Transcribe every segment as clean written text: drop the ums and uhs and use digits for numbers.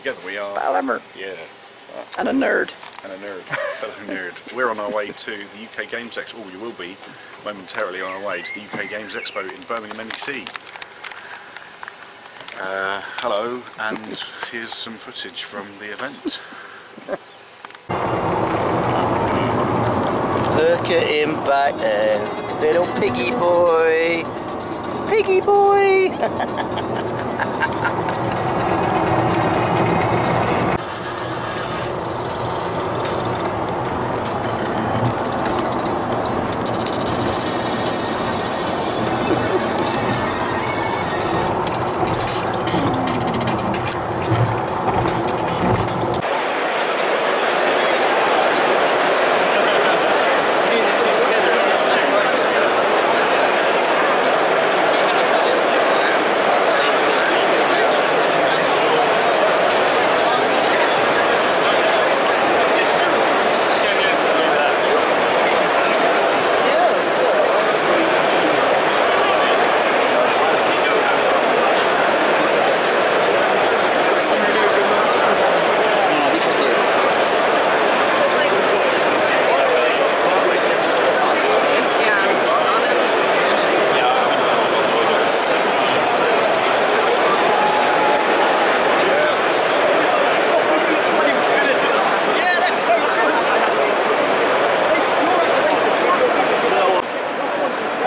together we are... Balhammer. Yeah. And a nerd. And a nerd. Fellow nerd. We're on our way to the UK Games Expo. Oh, you will be momentarily on our way to the UK Games Expo in Birmingham, NEC. Hello, and here's some footage from the event. Look at him back there, little piggy boy. Piggy boy!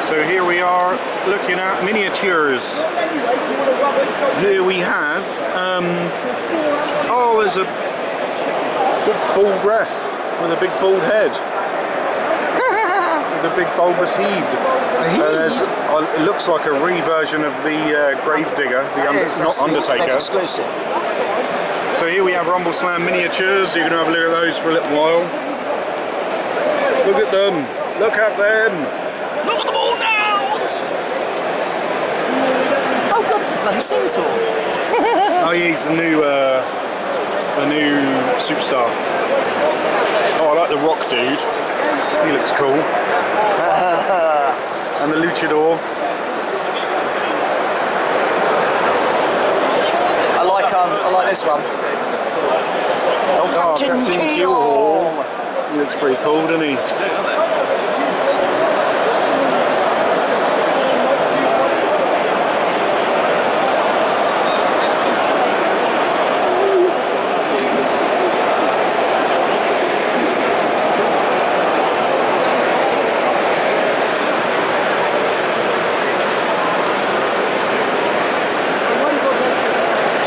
So here we are looking at miniatures. Here we have, oh, there's a big bald Wrath with a big bald head. With a big bulbous head. It looks like a reversion of the Gravedigger, not Undertaker. Exclusive. So here we have Rumble Slam miniatures. You're going to have a look at those for a little while. Look at them. Look at them. Look at them all now! Oh god, it's a bloody centaur! Oh yeah, he's a new superstar. Oh, I like the Rock dude. He looks cool. And the Luchador. I like this one. Oh, Captain Keelhaul. He looks pretty cool, doesn't he?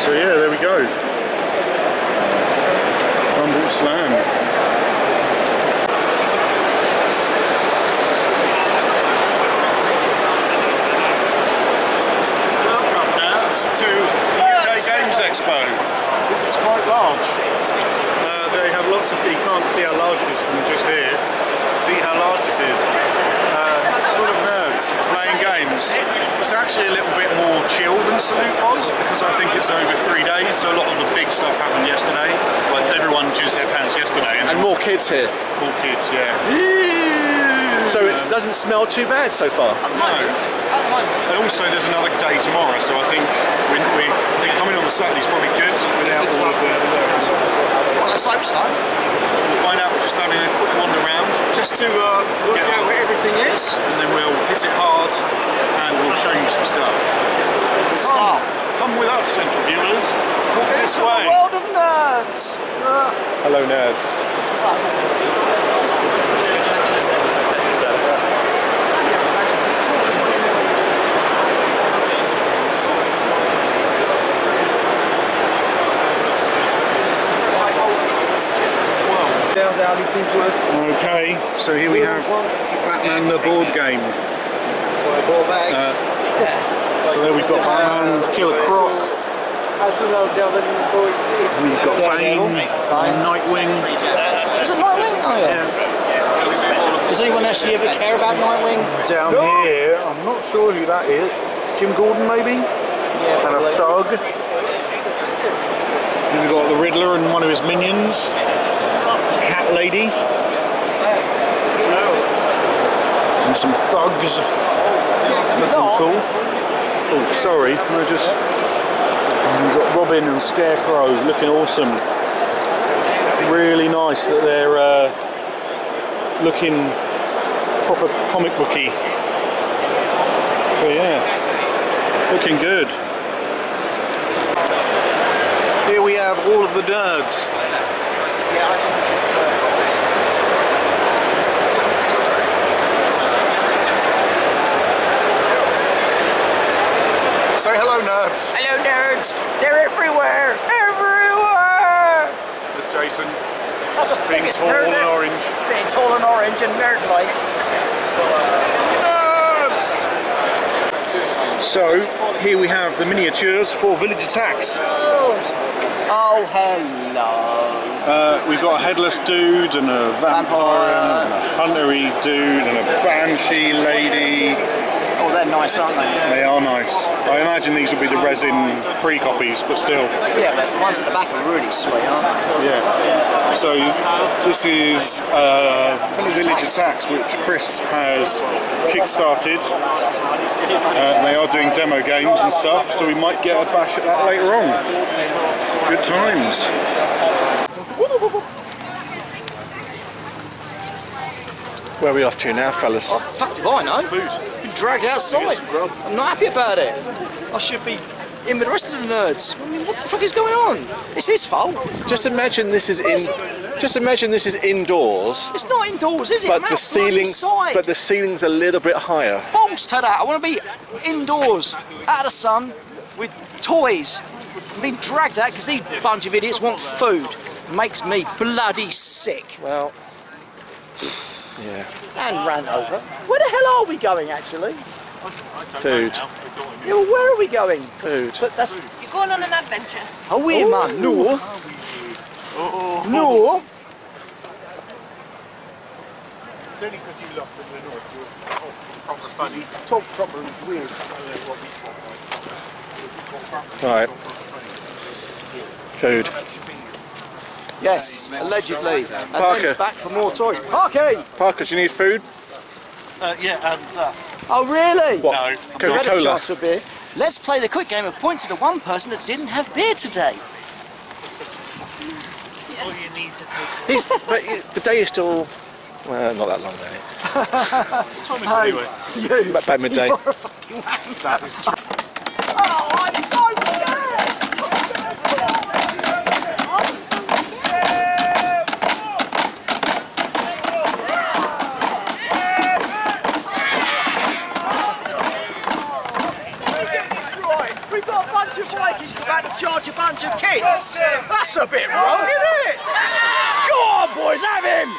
So yeah, there we go. Rumble Slam. Welcome, nerds, to the UK Games Expo. It's quite large. They have lots of... You can't see how large it is from just here. See how large it is. It's full of nerds playing games. It's actually a little bit more chill than Salute was, because I think it's over 3 days, so a lot of the big stuff happened yesterday. Like everyone juiced their pants yesterday. And more kids here. More kids, yeah. So it doesn't smell too bad so far. No. And also there's another day tomorrow, so I think coming on the Saturday is probably good without all of the hassle. Well, let's hope so. We'll find out. We're just having a quick wander around. Just to look out where everything is. And then we'll hit it hard and we'll show you some stuff. Come with us, gentle viewers. Walk this way. The world of nerds. Hello, nerds. Okay, so here we have Batman the board game. So there we've got Batman, Killer Croc. We've got Bane, Nightwing. Is it Nightwing? Oh yeah. Does anyone actually ever care about Nightwing? Down here, I'm not sure who that is. Jim Gordon maybe? Yeah, and a thug. Then we've got the Riddler and one of his minions. Cat Lady. And some thugs. Looking cool. Oh, sorry, can I just... We've got Robin and Scarecrow looking awesome. Really nice that they're looking proper comic booky. So yeah, looking good. Here we have all of the nerds. Yeah, I think we should. Say hello, nerds. Hello, nerds. They're everywhere. Everywhere. There's Jason. That's a Being biggest tall nerd. and orange. Being tall and orange and nerd-like. Nerds! So, here we have the miniatures for Village Attacks. Oh, hello. We've got a headless dude and a vampire and a huntery dude and a banshee lady. Oh, they're nice, aren't they? They are nice. I imagine these will be the resin pre-copies, but still. Yeah, but the ones at the back are really sweet, aren't they? Yeah. So this is Village Attacks, which Chris has kick-started. They are doing demo games and stuff, so we might get a bash at that later on. Good times. Where are we off to now, fellas? Oh, fuck do I know? Food. Been dragged outside. I'm not happy about it. I should be in with the rest of the nerds. I mean, what the fuck is going on? It's his fault. Just imagine this is indoors. It's not indoors, is it? But the ceiling's a little bit higher. Balls to that. I want to be indoors, out of the sun, with toys. I'm being dragged out because these bunch of idiots want food. Makes me bloody sick. Well, yeah. And ran over. Where the hell are we going, actually? Food. Yeah, well, where are we going? Food. But that's... You're going on an adventure. Are we, man? No. No. It's only because you lost in the north, you're proper funny. Talk proper weird. Right. Food. Yes, allegedly. And Parker. then back for more toys. Parky! Parker, do you need food? Yeah, and Oh, really? What? No. You had a Coca-Cola. chance for beer. Let's play the quick game of points to the one person that didn't have beer today. All you need to take. But the day is still, well, not that long day. Thomas anyway. You. About midday. You're a fucking wanker. Oh, I'm so scared! We've got a bunch of Vikings about to charge a bunch of kids. That's a bit wrong, isn't it? Go on, boys, have him!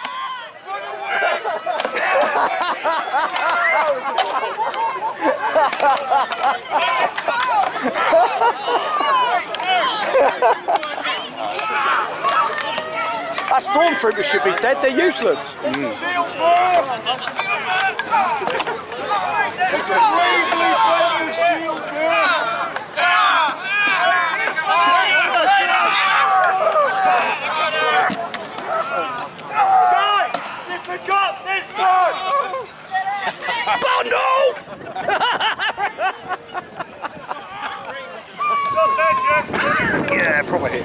That stormtrooper should be dead, they're useless. It's a bravely friendly shield You forgot this one! Bundle! Yeah, probably.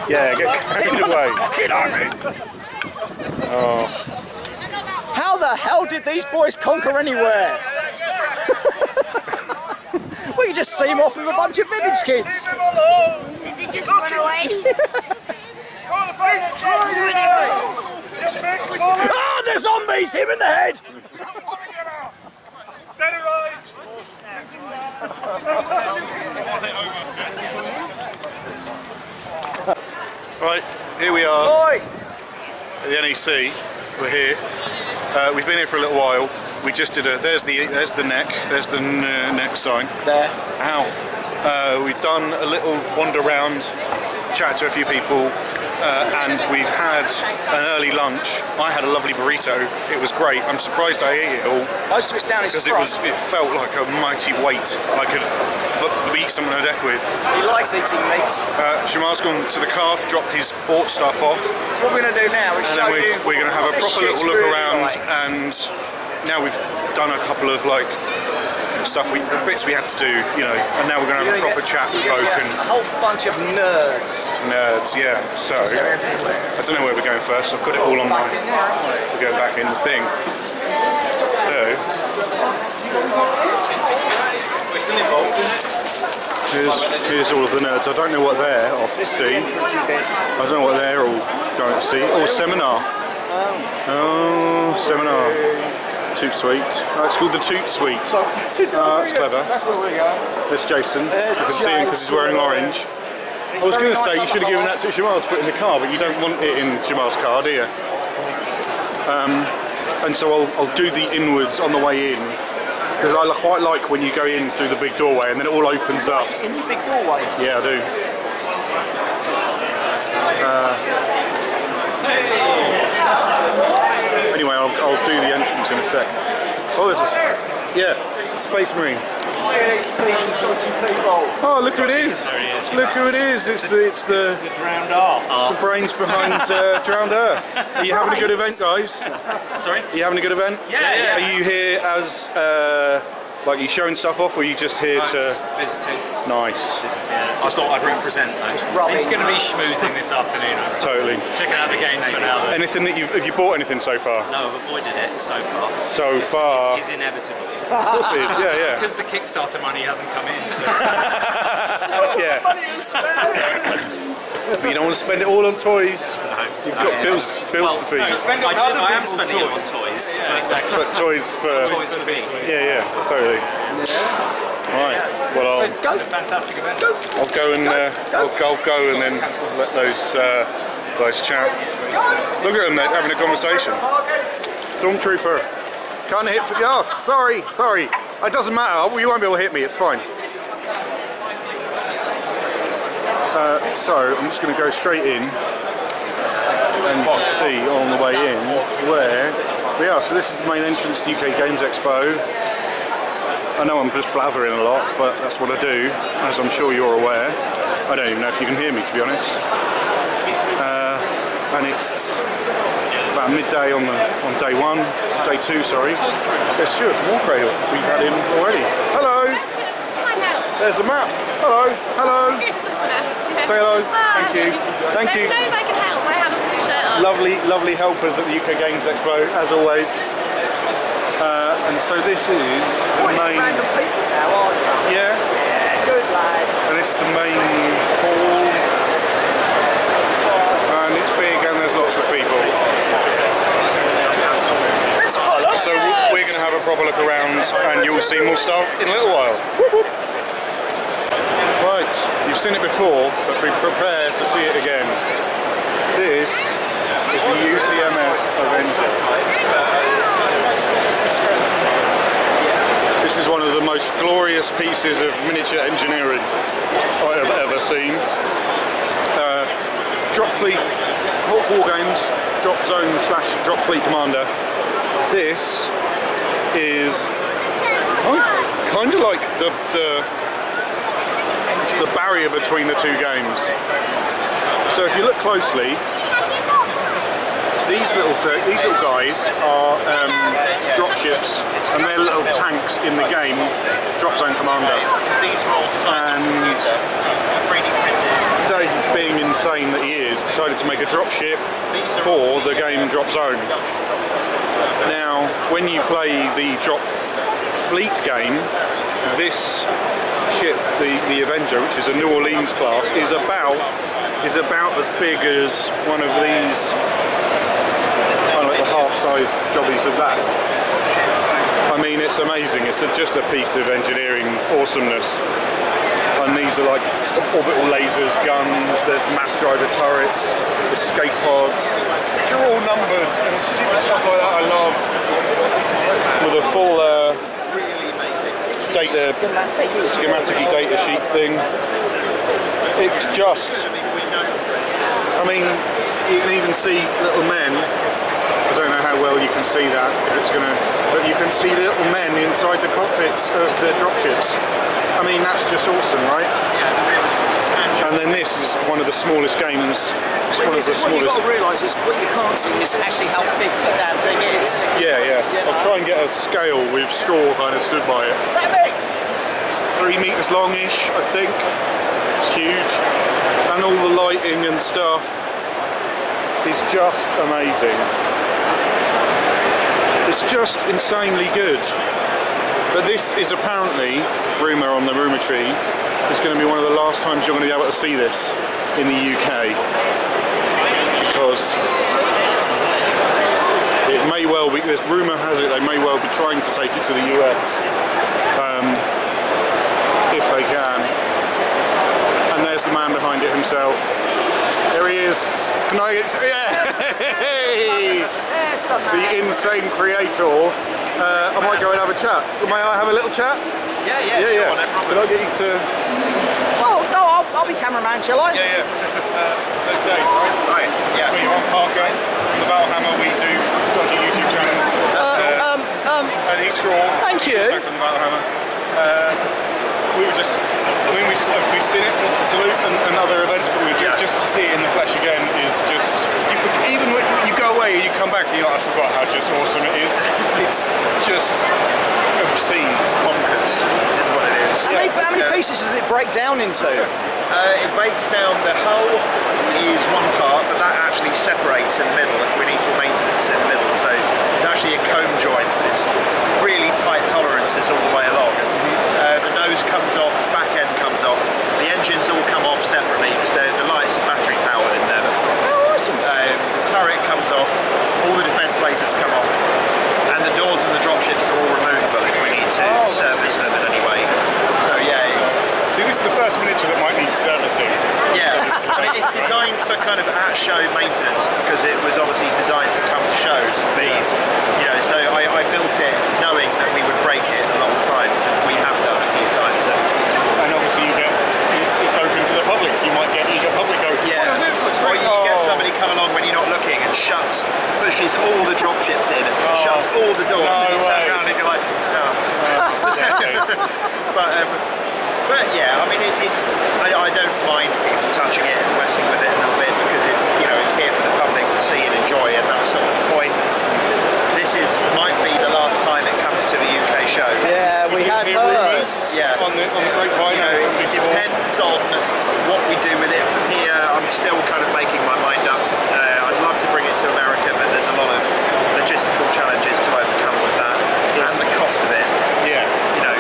Yeah, get carried away. Get on me! Oh. How the hell did these boys conquer anywhere? We can just see them off with a bunch of village kids. Did they just run away? Oh, there's zombies! Him in the head! Right, here we are Oi! at the NEC. We're here. We've been here for a little while. We just did there's the neck, there's the neck sign. There. Ow. We've done a little wander around, chat to a few people, and we've had an early lunch. I had a lovely burrito. It was great. I'm surprised I ate it all Most of it's down his because front. it felt like a mighty weight I could beat someone to death with. He likes eating meat. Shamar's gone to the car to drop his bought stuff off, So what we're going to do now is and show then you we're going to have a what this proper shit's little look really around. like. And now we've done a couple of like bits we had to do, you know, and now we're going to have a proper chat with folk and a whole bunch of nerds. Nerds, yeah. So They're everywhere. I don't know where we're going first. I've got it all on my. We're going back in the thing. So here's all of the nerds. I don't know what they're off to see. I don't know what they're all going to see. Oh, seminar. Oh, seminar. Toot Suite. Oh, it's called the Toot Suite. Oh, that's clever. That's where we're going. There's Jason. You can see him because he's wearing orange. I was going to say you should have given that to Jamal to put in the car, but you don't want it in Jamal's car, do you? And so I'll do the inwards on the way in, because I quite like when you go in through the big doorway and then it all opens up. In the big doorway? Yeah, I do. Anyway, I'll do the entrance in a sec. Oh, this is, yeah, Space Marine. Oh, look who it is! Look who it is! It's the Drowned Earth. the brains behind Drowned Earth. Are you having a good event, guys? Sorry? Are you having a good event? Yeah. Are you here as like you showing stuff off, or are you just here to? Just visiting. Nice. Visiting. I thought I'd represent though. He's going to be schmoozing this afternoon. Totally. Checking out the games for now. Though. Anything that have you bought anything so far? No, I've avoided it so far. So far. It's inevitable. Of course it is. Yeah. Because the Kickstarter money hasn't come in. So. Yeah. But you don't want to spend it all on toys. No. You've got bills to feed. I am spending it on toys. Yeah, exactly. But toys for me. Yeah, totally. Right. Well, It's a fantastic event. I'll go and I'll go and then let those guys chat. Look at them, they're having a conversation. Stormtrooper, can't hit. Oh, sorry. It doesn't matter. You won't be able to hit me. It's fine. So I'm just going to go straight in and see on the way in where we are. So this is the main entrance to UK Games Expo. I know I'm just blathering a lot, but that's what I do, as I'm sure you're aware. I don't even know if you can hear me, to be honest. And it's about midday on day one, day two, sorry. There's Stuart from War Cradle. We've had him already. Hello! There's the map. Hello. Say hello. Thank you. Thank you. Let me know if I can help. I haven't put a shirt on. Lovely helpers at the UK Games Expo, as always. And so this is the main. Random people now, aren't you? Yeah. Yeah, good lad. And this is the main hall. And it's big and there's lots of people. It's full of So we're going to have a proper look around and you'll see more stuff in a little while. Right, you've seen it before, but be prepared to see it again. This is the UCMS Avenger. This is one of the most glorious pieces of miniature engineering I have ever seen. Drop Fleet, Hawk War Games, Drop Zone / Drop Fleet Commander. This is kind of like the barrier between the two games. So if you look closely, these little guys are dropships, and they're little tanks in the game, Drop Zone Commander. And Dave, being insane that he is, decided to make a dropship for the game Drop Zone. Now, when you play the Drop Fleet game, this ship, the Avenger, which is a New Orleans class, is about as big as one of these, kind of like the half-sized jobbies of that. I mean, it's amazing. It's just a piece of engineering awesomeness. And these are like orbital lasers, guns, there's mass driver turrets, escape pods, which are all numbered and stupid stuff like that I love. With a full data, schematic data sheet thing. It's just, I mean, you can even see little men. I don't know how well you can see that, but you can see little men inside the cockpits of the dropships. I mean, that's just awesome, right? Yeah, the real And then this is one of the smallest games. It's one of the What you've got smallest. to realise is what you can't see is actually how big the damn thing is. Yeah, yeah. I'll try and get a scale with straw kind of stood by it. That big! It's 3 meters longish, I think. It's huge. And all the lighting and stuff is just amazing. It's just insanely good. But this is apparently, rumour on the rumour tree, is going to be one of the last times you're going to be able to see this in the UK. Because it may well be, this rumour has it, they may well be trying to take it to the US. If they can. And there's the man behind it himself. There he is. Can I get, yeah! There's the man. The insane creator. I might go and have a chat. May I have a little chat? Yeah, sure, no problem. Can I get you to... Oh, no, I'll be cameraman, shall I? Yeah. So Dave, right? Yeah. That's me, I'm Parker. From the Battlehammer, we do dodgy YouTube channels. And he's Straw. Thank you. Also from the Battlehammer. We were just, I mean, we've seen it at Salute and other events, but just to see it in the flesh again is just, even when you go away and you come back and you're like, I forgot how just awesome it is. It's just obscene. Bonkers is what it is. How many pieces does it break down into? It breaks down, the hull is one part, but that actually separates in the middle if we need to maintenance in the middle. So it's actually a comb joint. It's really tight tolerances all the way along. The nose comes off, the back end comes off, the engines all come off separately because the lights are battery powered in them. Oh, awesome. The turret comes off, all the defence lasers come off, and the doors and the dropships are all removable if we need to service them in any way. So yeah, See, this is the first miniature that might need servicing. yeah. I mean, it's designed for kind of at-show maintenance because it was obviously designed to come to shows and be, you know, so I built it knowing that we would break it a lot of times, and we have done a few times. And obviously you get, it's open to the public. You might get eager public go, Yeah. what is this? Looks Or great. you get somebody come along when you're not looking and pushes all the dropships in, shuts all the doors, No and you turn way. around and you're like, but yeah, I mean, I don't mind people touching it and messing with it a little bit because it's, you know, it's here for the public to see and enjoy, and that's sort of the point. This might be the last time it comes to the UK show. Yeah, we Did had hear heard. rumours Yeah. on the grapevine. You know, it depends on what we do with it from here. I'm still kind of making my mind up. I'd love to bring it to America, but there's a lot of logistical challenges to overcome with that, and the cost of it. Yeah. You know,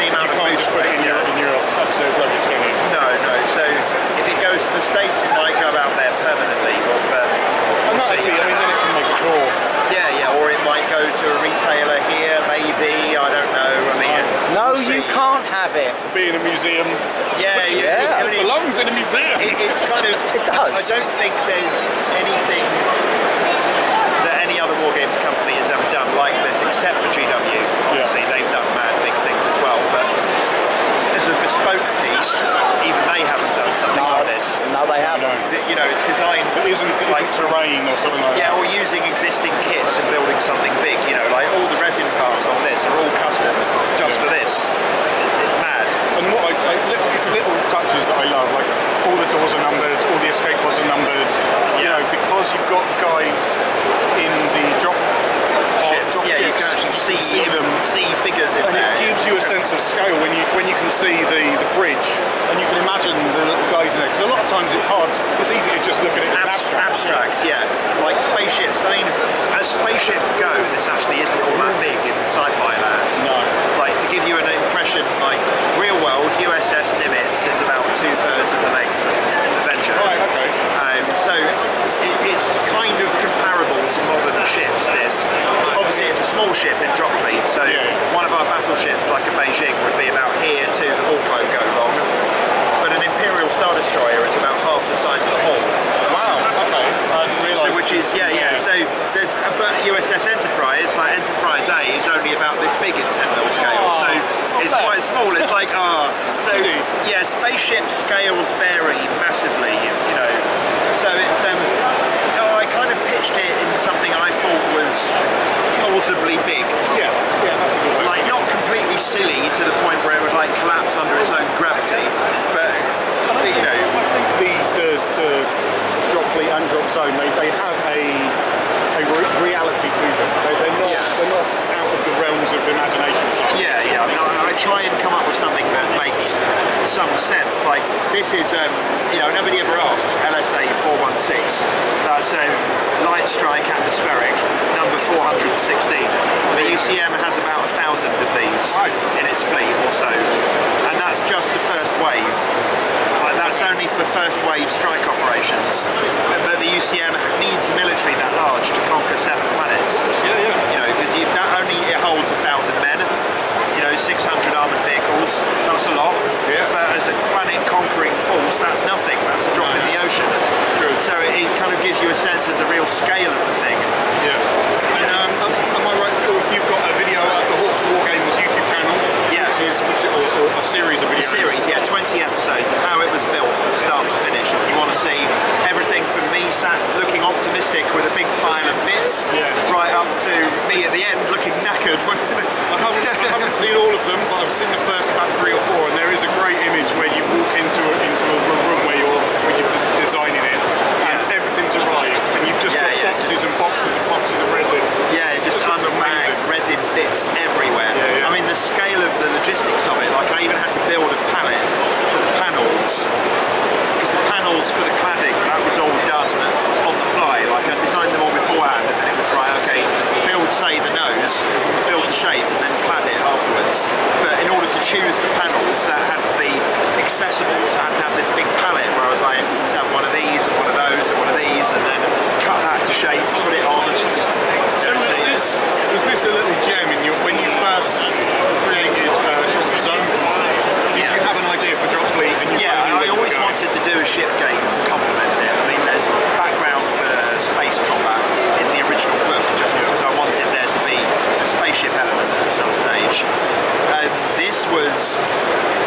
the amount of Can't booth just put it space. in your upstairs luggage, can you? No. So if it goes to the States, it might go out there permanently, but And we'll that'd see. be, I mean, then it can make a draw. Yeah, or it might go to a retailer here, maybe. I don't know. I mean, No, we'll you see. can't have it. Be in a museum. Yeah, Yeah. It belongs in a museum. It's kind of. It does. I don't think there's anything that any other war games company has ever done like this, except for GW. Obviously, they've done mad big things as well, but as a bespoke piece, even they haven't done something like this. No, they haven't. You know, it's designed It isn't like terrain or something like yeah, that. or using existing kits and building something big. You know, like all the resin parts on this are all custom just for this. It's mad. And what it's little touches that I love, like all the doors are numbered, all the escape pods are numbered. You know, because you've got guys in the drop Ships, yeah, you can actually see them. see figures in And there. it gives you a sense of scale when you can see the bridge and you can imagine the little guys in there. Because a lot of times it's hard. It's easy to just look at it as abstract, yeah. Like spaceships. I mean, as spaceships go, this actually isn't all that big in sci-fi land. No. Like, to give you an impression, like, real world, USS Nimitz is about 2/3 of the length of Adventure. Right, okay. So it's kind of comparable to modern ships, this. Obviously it's a small ship in drop fleet, so one of our battleships, like a Beijing, would be about here to the Hawk logo long. But an Imperial Star Destroyer is about half the size of the hull. Wow, okay. I didn't realise. So, which is, yeah. So there's, but USS Enterprise, like Enterprise A, is only about this big in 10mm scale. So it's quite small. It's like, so yeah, spaceship scales vary massively, you know. So it's, I kind of pitched it in something I thought was plausibly big. Yeah, that's a good one. Like, not completely silly to the point where it would like collapse under its own gravity, but you know, and Drop Zone, they have a reality to them. They're not out of the realms of imagination. Yeah, I mean, I try and come up with something that makes some sense. Like this is, nobody ever asks LSA 416. That's light strike atmospheric, number 416. The UCM has about 1,000 of these in its fleet or so, and that's just the first wave. That's only for first wave strike operations, but the UCM needs military that large to conquer 7 planets. Because not only it holds 1,000 men, 600 armoured vehicles, that's a lot, but as a planet conquering force, that's nothing, that's a drop in the ocean. True. So it kind of gives you a sense of the real scale of the thing. And am I right, you've got a video at the Hawk War Games YouTube channel, or a series of videos? A series, 20 episodes of how it was built from start to finish. If you want to see everything from me sat looking optimistic with a big pile of bits, right up to me at the end looking knackered. I haven't seen all of them, but I've seen the first about 3 or 4, and there is a great image where you walk into a room where you're designing it, and everything's arrived, and you've just got boxes and boxes and boxes of resin. Just unbagged resin bits everywhere. I mean, the scale of the logistics of it, like I even had to build a pallet for the panels, because the panels for the cladding, that was all done on the fly. Like I designed them all beforehand, and then it was right, okay, build, say, the nose, build the shape, and then clad it afterwards. But in order to choose the panels, that had to be accessible, so I had to have this big palette where I was like, let's have one of these, and one of those, and one of these, and then cut that to shape, put it on. So was this a little gem in when you first created Drop Zone? Did you have an idea for Drop Fleet? And I always wanted to do a ship game to complement it. I mean, there's background for space combat in the original book, just because I wanted there to be a spaceship element at some stage.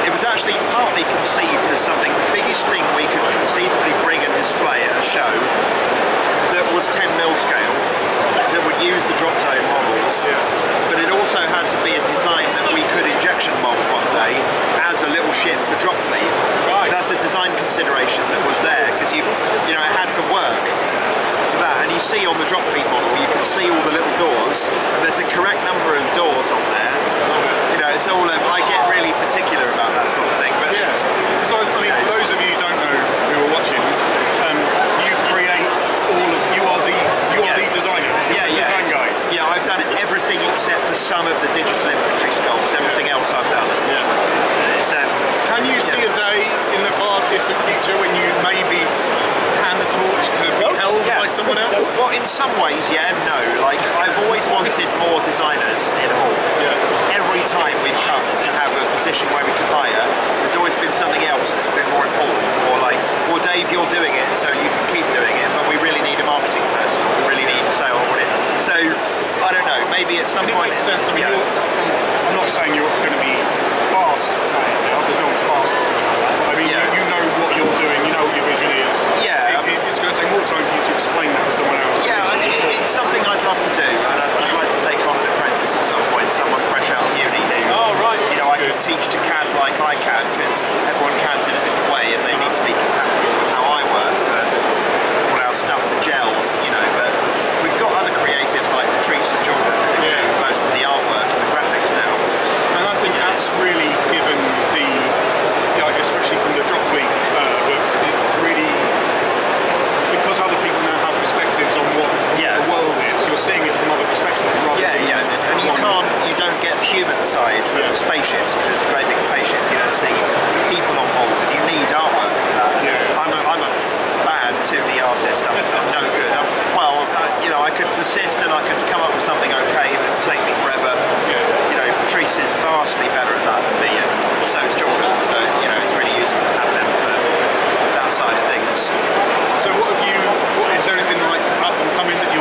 It was actually partly conceived as something, the biggest thing we could conceivably bring and display at a show that was 10mm scale, that would use the Drop Zone models, but it also had to be a design that we could injection mold one day as a little ship for Drop Fleet. That's a design consideration that was there, because it had to work for that. And you see on the Drop Fleet model, you can see all the little doors. There's a correct number of doors on there. It's all. I get really particular about that sort of thing. But so I mean, for those of you who don't know who are watching, you create all of. You are the designer. Design guy. I've done everything except for some of the digital infantry sculpts. Everything else I've done. Can you see a day in the far distant future when you maybe hand the torch to be held by someone else? Well, in some ways, no. Like I've always wanted more designers in Hawk. Every time we've come to have a position where we can hire, there's always been something else that's been more important. Or like, well, Dave, you're doing it, so you can keep doing it, but we really need a marketing person, or we really need a sale on it. So, I don't know, maybe at some point... It makes sense. I mean, I'm not saying you're going to be fast now, because no one's fast or something like that. I mean, you know what you're doing, you know what your vision is. It's going to take more time for you to explain that to someone else. It's something I'd love to do, and I'd like to take on an apprentice at some point, someone fresh out of uni who, I can teach to CAD like I CAD, because everyone CADs in a different way, and they need to be compatible with how I work for all our stuff to gel, but we've got other creatives like Patrice and Jordan who do most of the artwork and the graphics now. And I think that's really given especially from the Drop Fleet book, it's really, because other people now have perspectives on what the world is, you're seeing it from other perspectives rather than and you don't get the human side from spaceships, because it's a great big spaceship, you don't see people on board, and you need artwork for that. I'm a bad 2D artist, I'm no good. I could persist and I could come up with something okay, but it would take me forever. Patrice is vastly better at that than me, and so is Jordan, so it's really useful to have them for that side of things. So is there anything like up and coming that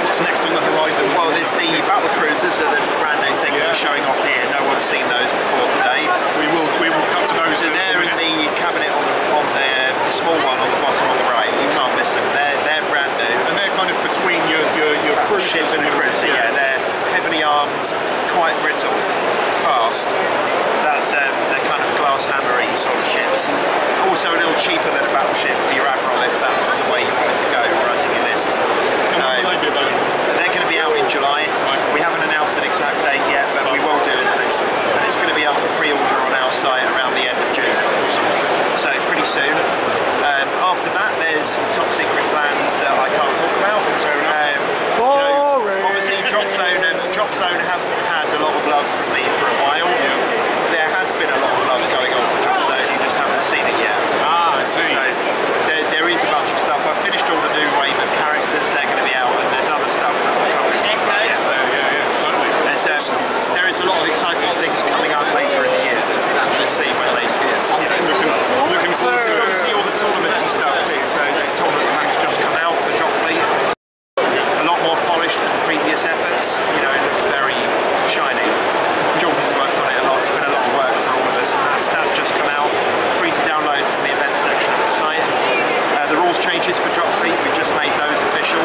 what's next on the horizon? Well, there's the battle cruisers, are the brand new thing that we're showing off here. No one's seen those before today. We will cut to those. So they're in the cabinet on the small one on the bottom on the right. You can't miss them. They're brand new. And they're kind of between your ship and a cruiser. They're heavily armed, quite brittle, fast. They're kind of glass hammery sort of ships. Also a little cheaper than a battleship for your admiral if that's the way you want it to go. love from me for a while. There has been a lot of love going on for Drop Zone, you just haven't seen it yet. Ah, I see. So there is a bunch of stuff. I've finished all the new wave of characters, they're going to be out, and there's other stuff that will come. Totally. There is a lot of exciting things coming up later in the year that we'll see when they Looking forward to there's obviously all the tournamenty stuff too, so the tournament plan's just come out for Drop Fleet. A lot more polished than previous efforts, you know, it looks very shiny. Jordan's worked on it a lot, it's been a lot of work for all of us, and that's just come out, free to download from the events section of the site. The rules changes for Drop Fleet, we just made those official,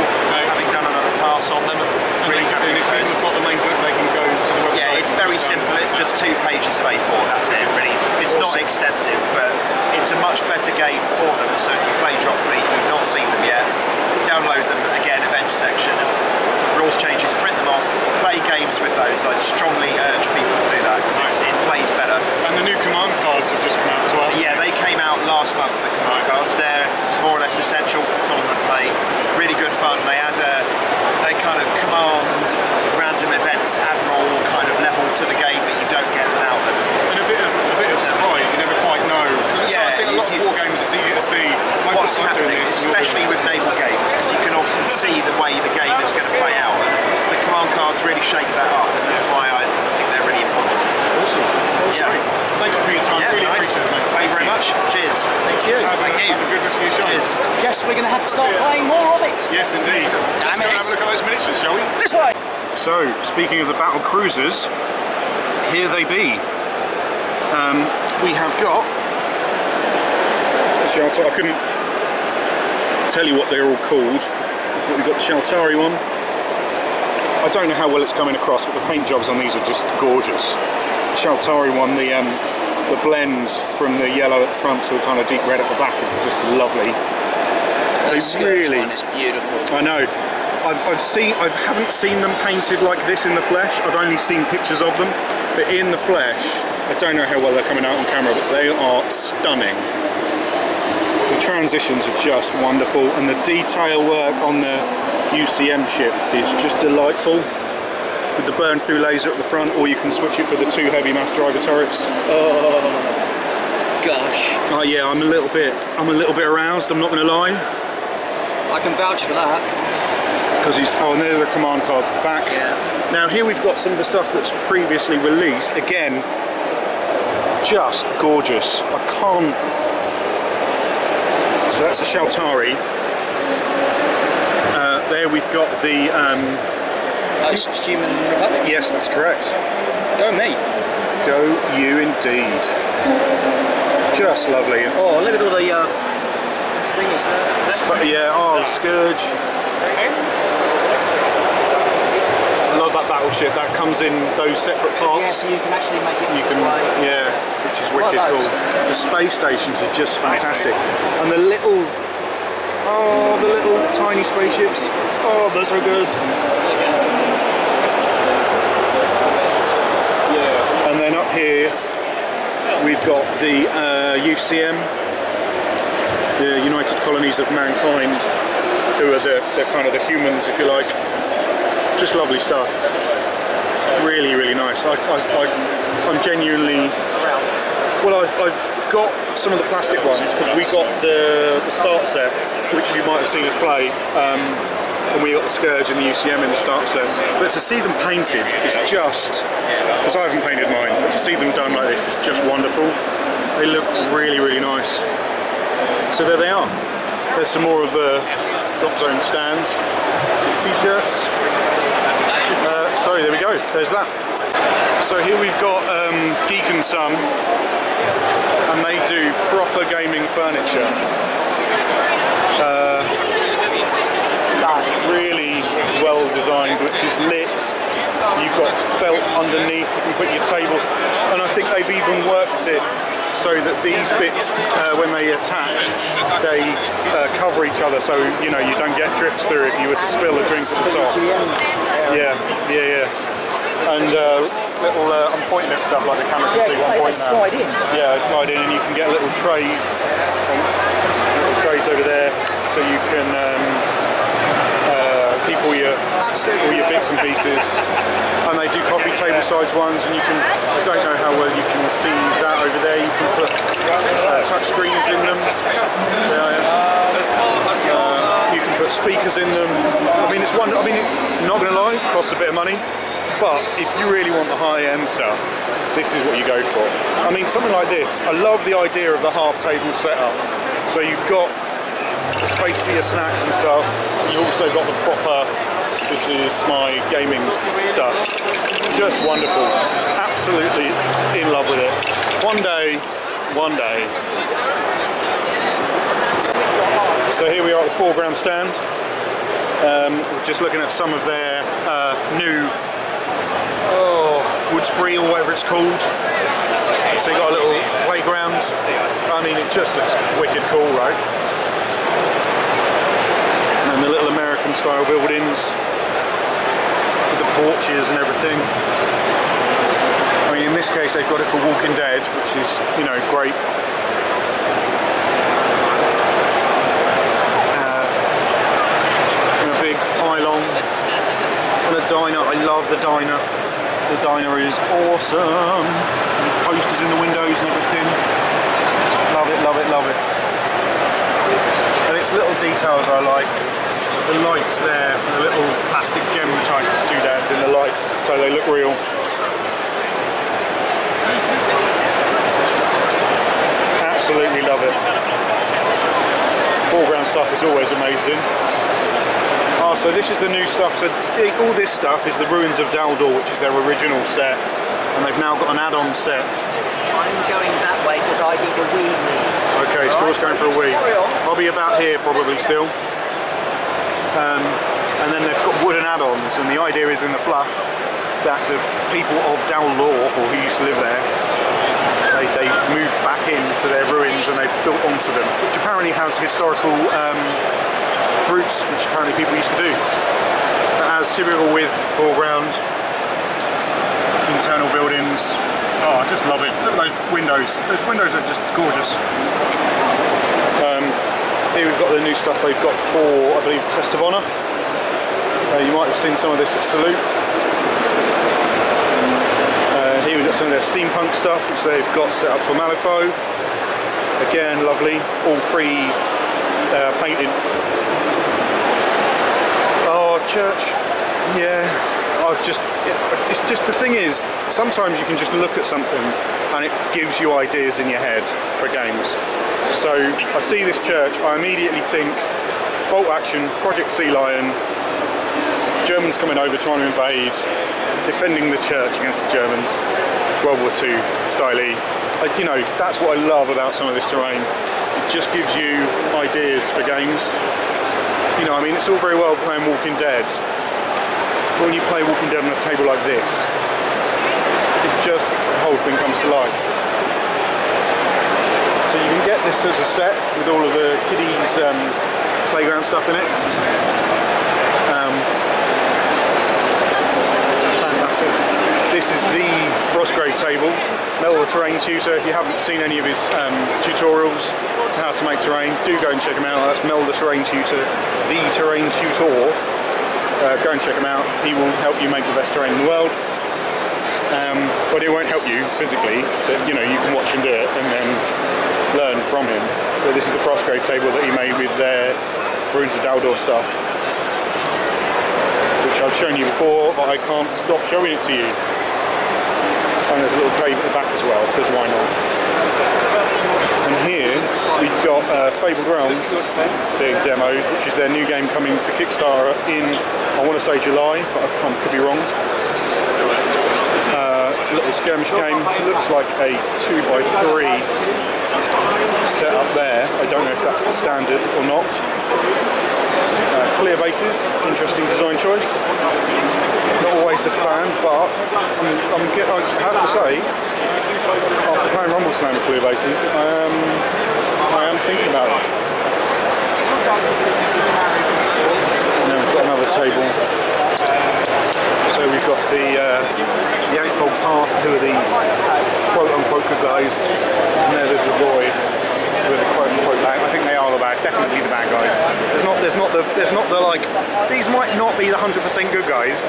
having done another pass on them. Really happy with those. Got the main book, they can go to the website. Yeah, it's very simple, it's just 2 pages of A4, that's it really. It's not extensive, but it's a much better game for them, so if you play Drop Fleet and you've not seen them yet, download them, again, events section, rules changes, print them off, play games with those. I strongly urge people to do that, because it plays better. And the new command cards have just come out as well. Yeah, they came out last month, the command cards. They're more or less essential for tournament play. Really good fun. They kind of command random events, admiral kind of level to the game that you don't get without them. And a bit of surprise, you never quite know. Because I think a lot of war games, it's easy to see what's happening, especially with naval games, because you can often see the way the game is going to play out. And the command cards really shake that up, and that's why I think they're really important. Awesome. Yeah. Thank you for your time. Really appreciate it, mate. Thank you very much. Cheers. Thank you. Have a good rest of your show. Cheers. Guess we're going to have to start playing more of it. Yes, indeed. Let's go and have a look at those miniatures, shall we? This way. So, speaking of the battle cruisers, here they be. We have got. I couldn't tell you what they're all called, but we've got the Shaltari one. I don't know how well it's coming across, but the paint jobs on these are just gorgeous. The Shaltari one, the blend from the yellow at the front to the kind of deep red at the back is just lovely. They really, one is beautiful. I know. I haven't seen them painted like this in the flesh. I've only seen pictures of them, but in the flesh, I don't know how well they're coming out on camera, but they are stunning. The transitions are just wonderful, and the detail work on the UCM ship is just delightful. With the burn through laser at the front, or you can switch it for the 2 heavy mass driver turrets. Oh gosh. Oh yeah, I'm a little bit aroused, I'm not going to lie. I can vouch for that. Because and there are the command cards back. Yeah. Now here we've got some of the stuff that's previously released. Again, just gorgeous. I can't. So that's a Shaltari. There we've got the. Post-Human Republic? Yes, that's correct. Go me. Go you indeed. Just lovely. Oh, look at all the thingies there. Yeah, oh, the Scourge. I love that battleship. That comes in those separate parts. Yeah, so you can actually make it display. Yeah, which is wicked cool. The space stations are just fantastic. And the little tiny spaceships. Oh, those are good. Yeah. And then up here, we've got the UCM, the United Colonies of Mankind, who are the kind of the humans, if you like. Just lovely stuff. Really, really nice. I'm genuinely. Well, I've got some of the plastic ones because we got the start set, which you might have seen us play, and we got the Scourge and the UCM in the start set. But to see them painted is just, because I haven't painted mine, but to see them done like this is just wonderful. They look really, really nice. So there they are. There's some more of the Drop Zone stand t-shirts. So there we go, there's that. So here we've got Geek & Son, and they do proper gaming furniture. That's really well designed, which is lit. You've got felt underneath, you can put your table, and I think they've even worked it so that these bits, when they attach, they cover each other, so you know you don't get drips through if you were to spill a drink at the top. Yeah. And little, I'm pointing at stuff like the camera can see what I'm pointing at. Slide in. Yeah, they slide in, and you can get little trays over there, so you can keep all your all your bits and pieces. And they do coffee table size ones, and you can, I don't know how well you can see that over there, you can put touch screens in them. You can put speakers in them. I mean, not going to lie, it costs a bit of money, but if you really want the high-end stuff, this is what you go for. I mean, something like this, I love the idea of the half table setup. So you've got the space for your snacks and stuff, and you've also got the proper, this is my gaming stuff. Just wonderful. Absolutely in love with it. One day. So here we are at the foreground stand. Just looking at some of their new Woodsbury or whatever it's called. So you got a little playground. I mean, it just looks wicked cool, right? And the little American style buildings with the porches and everything. I mean, in this case they've got it for Walking Dead, which is, you know, great. And a big pylon and a diner. I love the diner. The diner is awesome. With posters in the windows and everything. Love it, love it, love it. And it's little details I like. The lights there, the little plastic gem type doodads in the lights, so they look real. Absolutely love it. Foreground stuff is always amazing. Ah, so this is the new stuff. So all this stuff is the Ruins of Daldor, which is their original set, and they've now got an add-on set. I'm going that way because I need a wee. Okay, Stuart's going for a wee. I'll be about here probably still. And then they've got wooden add-ons, and the idea is in the fluff that the people of Daldor, or who used to live there, they've moved back into their ruins and they've built onto them, which apparently has historical roots, which apparently people used to do. But as typical with foreground, internal buildings, oh, I just love it. Look at those windows. Those windows are just gorgeous. Here we've got the new stuff they've got for, I believe, Test of Honour. You might have seen some of this at Salute. Here we've got some of their steampunk stuff, which they've got set up for Malifaux. Again, lovely, all pre-painted. Oh, church, yeah. It's just, the thing is, sometimes you can just look at something and it gives you ideas in your head for games. So I see this church, I immediately think bolt action, Project Sea Lion, Germans coming over trying to invade, defending the church against the Germans, World War II style-y. You know, that's what I love about some of this terrain. It just gives you ideas for games. You know, I mean, it's all very well playing Walking Dead, but when you play Walking Dead on a table like this, the whole thing comes to life. So you can get this as a set with all of the kiddies playground stuff in it. Fantastic. This is the Frostgrave table, Mel the Terrain Tutor. If you haven't seen any of his tutorials on how to make terrain, do go and check him out. That's Mel the Terrain Tutor, the Terrain Tutor. Go and check him out. He will help you make the best terrain in the world. But it won't help you physically, but you know, you can watch him do it and then learn from him. But this is the Frostgrave table that he made with their Ruins of Daldor stuff, which I've shown you before, but I can't stop showing it to you. And there's a little cave at the back as well, because why not? And here we've got Fabled Realms, big demo, which is their new game coming to Kickstarter in, I want to say July, but I could be wrong. Little skirmish game, looks like a 2x3 set up there. I don't know if that's the standard or not. Clear bases, interesting design choice. Not always a fan, but I have to say, after playing Rumble Slam with clear bases, I am thinking about it. And then we've got another table. So we've got the Yankfold Path, who are the quote-unquote good guys, and they're the Dragoi, who are the quote-unquote bad. I think they are the bad, definitely the bad guys. There's not the like, these might not be the 100% good guys.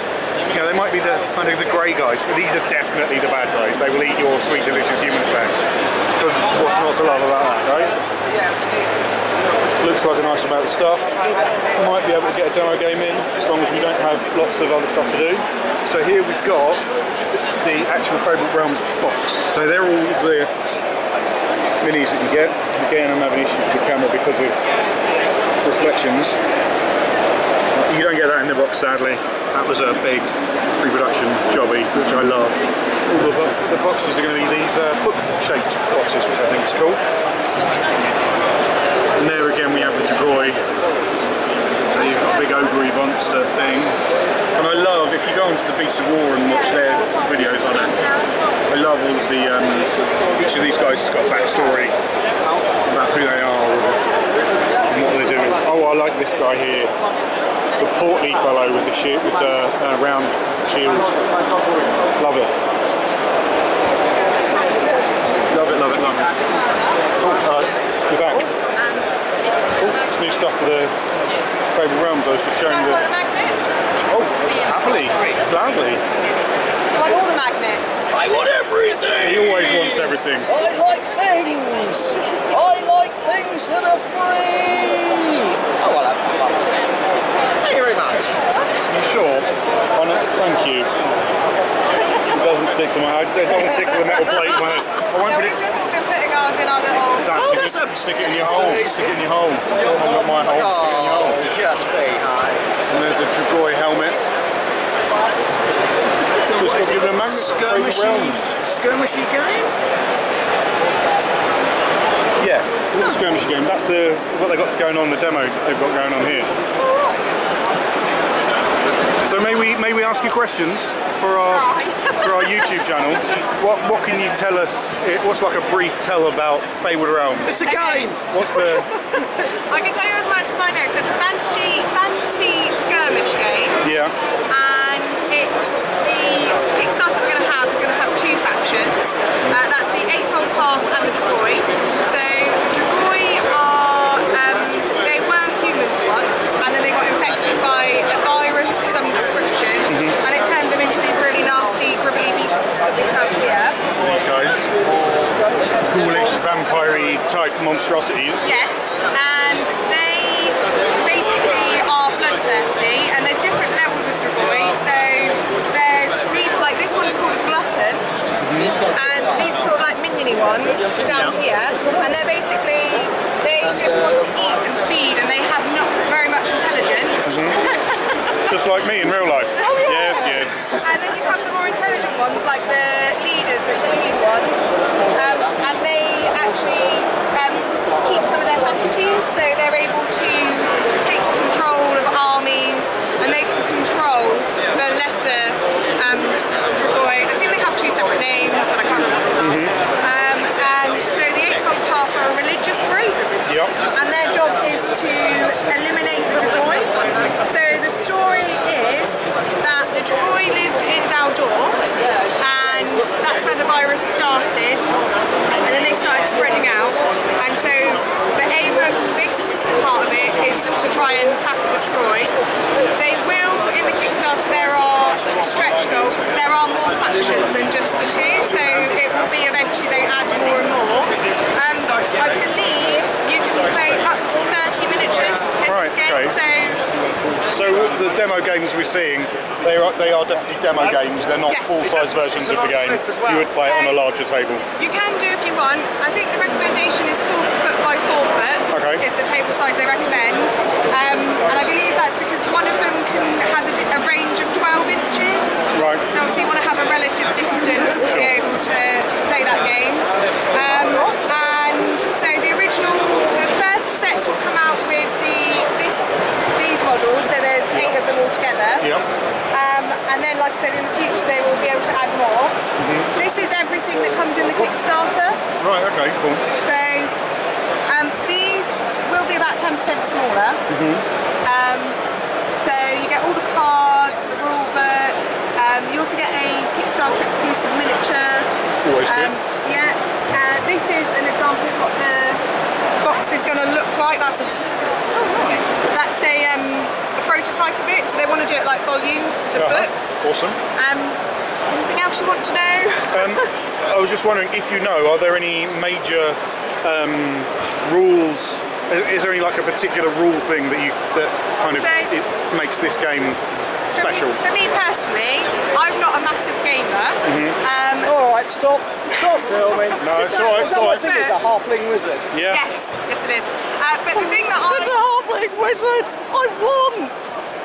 You know, they might be the kind of the grey guys, but these are definitely the bad guys. They will eat your sweet, delicious human flesh. Because what's not to love about that, right? Looks like a nice amount of stuff. Might be able to get a demo game in, as long as we don't have lots of other stuff to do. So here we've got the actual Favourite Realms box. So they're all the minis that you get. Again, I'm having issues with the camera because of reflections. You don't get that in the box, sadly. That was a big pre-production jobby, which I love. All the boxes are going to be these book-shaped boxes, which I think is cool. And there again we have the Dragoi. So you've got a big ogre monster thing. And I love, if you go onto the Beasts of War and watch their videos on it, I love all of the, each of these guys has got a backstory about who they are and what they're doing. Oh, I like this guy here. The portly fellow with the shield, with the round shield. Love it. Love it, love it, love it. Oh, you're back. Oh, new stuff for the Favourite Realms. I was just showing the... Oh, happily, gladly. I want all the magnets. I want everything! He always wants everything. I like things! I like things that are free! Oh, well, thank you very much. You sure? Thank you. It doesn't stick to my... It doesn't stick to the metal plate. I won't put it... We've just all been putting ours in our little... Stick it in your hole. Stick it in your hole. I've got my hole. Stick it in your hole. Just be high. And there's a Dragoi helmet. So it's got to give it a magnet. Skirmishy game? Yeah, the skirmishy game. That's what they got going on, the demo they've got going on here. So may we ask you questions for our YouTube channel? What can you tell us? What's like a brief tell about Favourite Realms? It's a game! What's the... I can tell you as much as I know. So it's a fantasy skirmish game. Yeah. And the Kickstarter we're going to have is going to have two factions. That's the Eightfold Path and the Dragoi. So the Dragoi are, they were humans once, and then they got infected by a virus of some description, and it turned them into these really nasty, gribbly beasts that we have here. These guys. Ghoulish, vampire-y type monstrosities. Yes, and they basically are bloodthirsty, and there's different levels of Dragoi. So there's these, like this one's called a glutton, and these are sort of like miniony ones down here, and they're basically, they just want to eat and feed, and they have not very much intelligence. Just like me in real life. Oh, yeah. Yes, yes. And then you have the more intelligent ones, like the leaders, which are these ones, and they actually keep some of their faculties, so they're able to take control of armies, and they can control the lesser Dragoi. I think they have two separate names, but I can't remember what they are. And so the Eightfold Path are a religious group, and their job is to eliminate the Dragoi. So the story is that the Dragoi lived in Daldor, and that's where the virus started, and then they started spreading out, and so the aim of this part of it is to try and tackle the Dragoi. They will, in the Kickstarter, there are stretch goals, there are more factions than just the two, so it will be eventually they add more and more. I believe you can play up to 30 miniatures in this game, okay. So the demo games we're seeing, they are definitely demo games. They're not full-size versions of the game. You would play it on a larger table. You can do if you want. I think the recommendation is 4 foot by 4 foot. Okay. Is the table size they recommend, and I believe that's because one of them has a range of 12 inches. Right. So obviously you want to have a relative distance to be able to play that game. And so the first sets will come out with these models. So there's 8 of them all together. Yep. And then, like I said, in the future they will be able to add more. This is everything that comes in the Kickstarter. Right. Okay. Cool. So these will be about 10% smaller. So you get all the cards, the rule book. You also get a Kickstarter exclusive miniature. Always good. Yeah. This is an example of what the box is going to look like. That's a type of it, so they want to do it like volumes of books. Awesome. Anything else you want to know? I was just wondering if you know, are there any major rules? Is there any like a particular rule thing that kind of it makes this game special? For me personally, I'm not a massive gamer. Alright, stop filming. No, it's alright. I think it's a halfling wizard. Yeah. Yes, it is. But the thing that It's a halfling wizard! I won!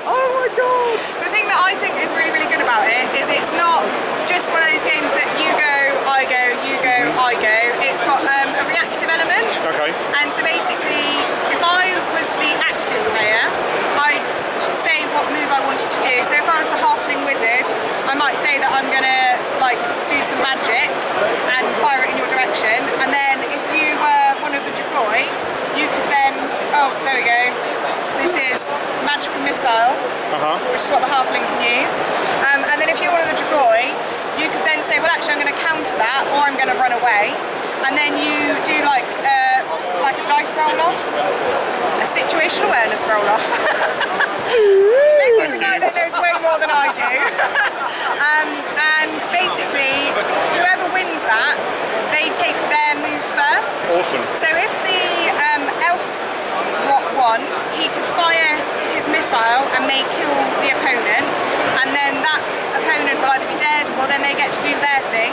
Oh my god! The thing that I think is really, really good about it is it's not just one of those games that you go, I go, you go, I go. It's got a reactive element. Okay. And so basically, if I was the active player, I'd say what move I wanted to do. So if I was the halfling wizard, I might say that I'm gonna like do some magic and fire it in your direction. And then if you were one of the Dragoi, you could then, oh, there we go. This is magical missile, which is what the halfling can use. And then if you're one of the Dragoi, you could then say, well, actually, I'm going to counter that, or I'm going to run away. And then you do like a dice roll off, a situational awareness roll off. This is a guy that knows way more than I do. And basically, whoever wins that, they take their move first. Awesome. So if the elf won, he could fire his missile and may kill the opponent, and then that opponent will either be dead or then they get to do their thing.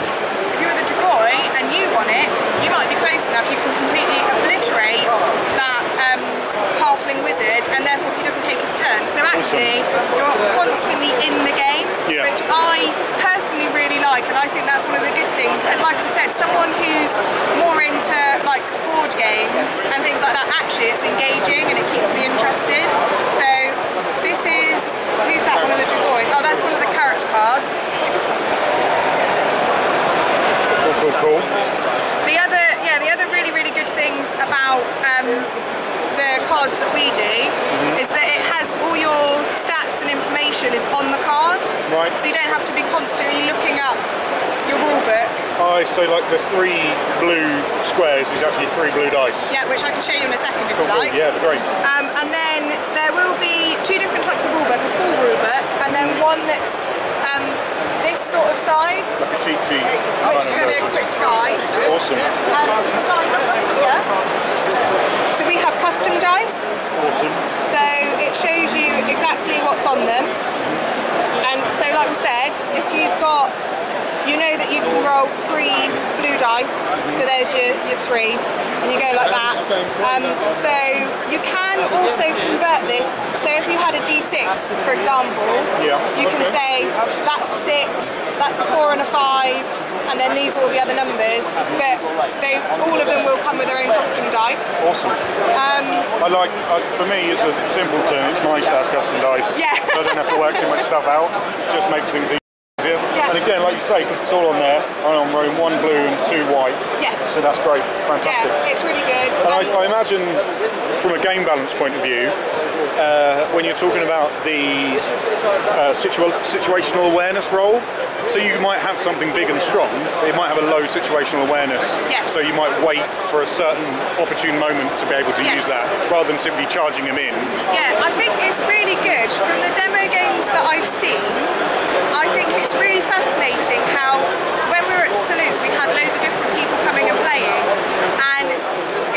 If you're the Dragoi and you won it, you might be close enough, you can completely obliterate that halfling wizard, and therefore he doesn't take his turn. So actually, you're constantly in the game, which I personally really like, and I think that's one of the good things. As like I said, someone who's more into like board games and things like that, actually it's engaging and it keeps me interested. So this is, who's that one of the Dragoi? Oh, that's one of the character cards. Cool. The other really, really good things about the cards that we do is that it has all your stats and information is on the card. Right. So you don't have to be constantly looking up your rule book. So like the 3 blue squares is actually 3 blue dice. Yeah, which I can show you in a second if you like. Yeah, great. And then there will be 2 different types of rule book, a full rule book, and then one that's this sort of size. Like a cheat sheet. Which is going to be a quick guide. Awesome. So we have custom dice. Awesome. So it shows you exactly what's on them. And so like we said, if you've got, you know that you can roll 3 blue dice, so there's your 3, and you go like that. So you can also convert this, so if you had a D6, for example, you can say that's a 6, that's a 4 and a 5, and then these are all the other numbers, but all of them will come with their own custom dice. Awesome. For me, as a simpleton, it's nice to have custom dice. Yeah. So I don't have to work too much stuff out. It just makes things easier. Yeah. And again, like you say, because it's all on there, I'm wearing 1 blue and 2 white. Yes. So that's great. It's fantastic. Yeah, it's really good. And I imagine, from a game balance point of view, when you're talking about the situational awareness roll, so you might have something big and strong, but it might have a low situational awareness. Yes. So you might wait for a certain opportune moment to be able to use that, rather than simply charging them in. Yeah, I think it's really good. From the demo games that I've seen, I think it's really fascinating how, when we were at Salute, we had loads of different people coming and playing, and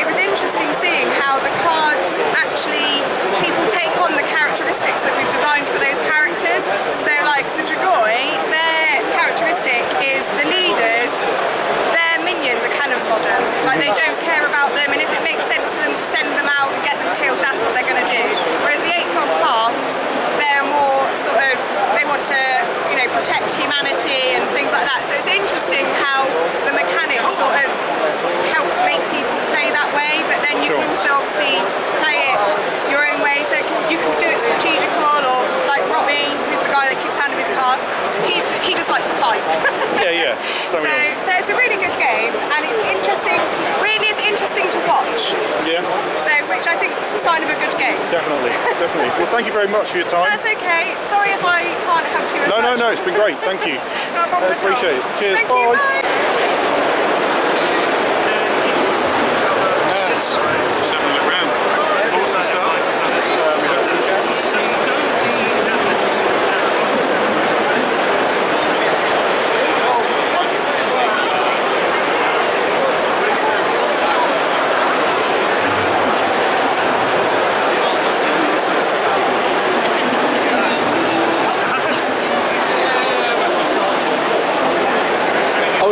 it was interesting seeing how the cards actually, people take on the characteristics that we've designed for those characters. So like the Dragoi, their characteristic is the leaders, their minions are cannon fodder. Like they don't care about them, and if it makes sense for them to send them out and get them killed, that's what they're going to do. Whereas the Eightfold Path, they're more sort of, they want to, you know, protect humanity and things like that. So it's interesting how the mechanics sort of help make people play that way, but then you can also obviously play it your own way. So you can do it strategical, or like Robbie, who's the guy that keeps handing me the cards, he just likes to fight. Yeah. So it's a really good game, and it's interesting, really is interesting to watch. Yeah. So, which I think is a sign of a good game. Definitely. Well, thank you very much for your time. That's okay. Sorry if I can't help you as much. No, it's been great. Thank you. No problem at all. Appreciate it. Cheers. Thank you, bye. Just having a look around. Bought some stuff. We got some cats.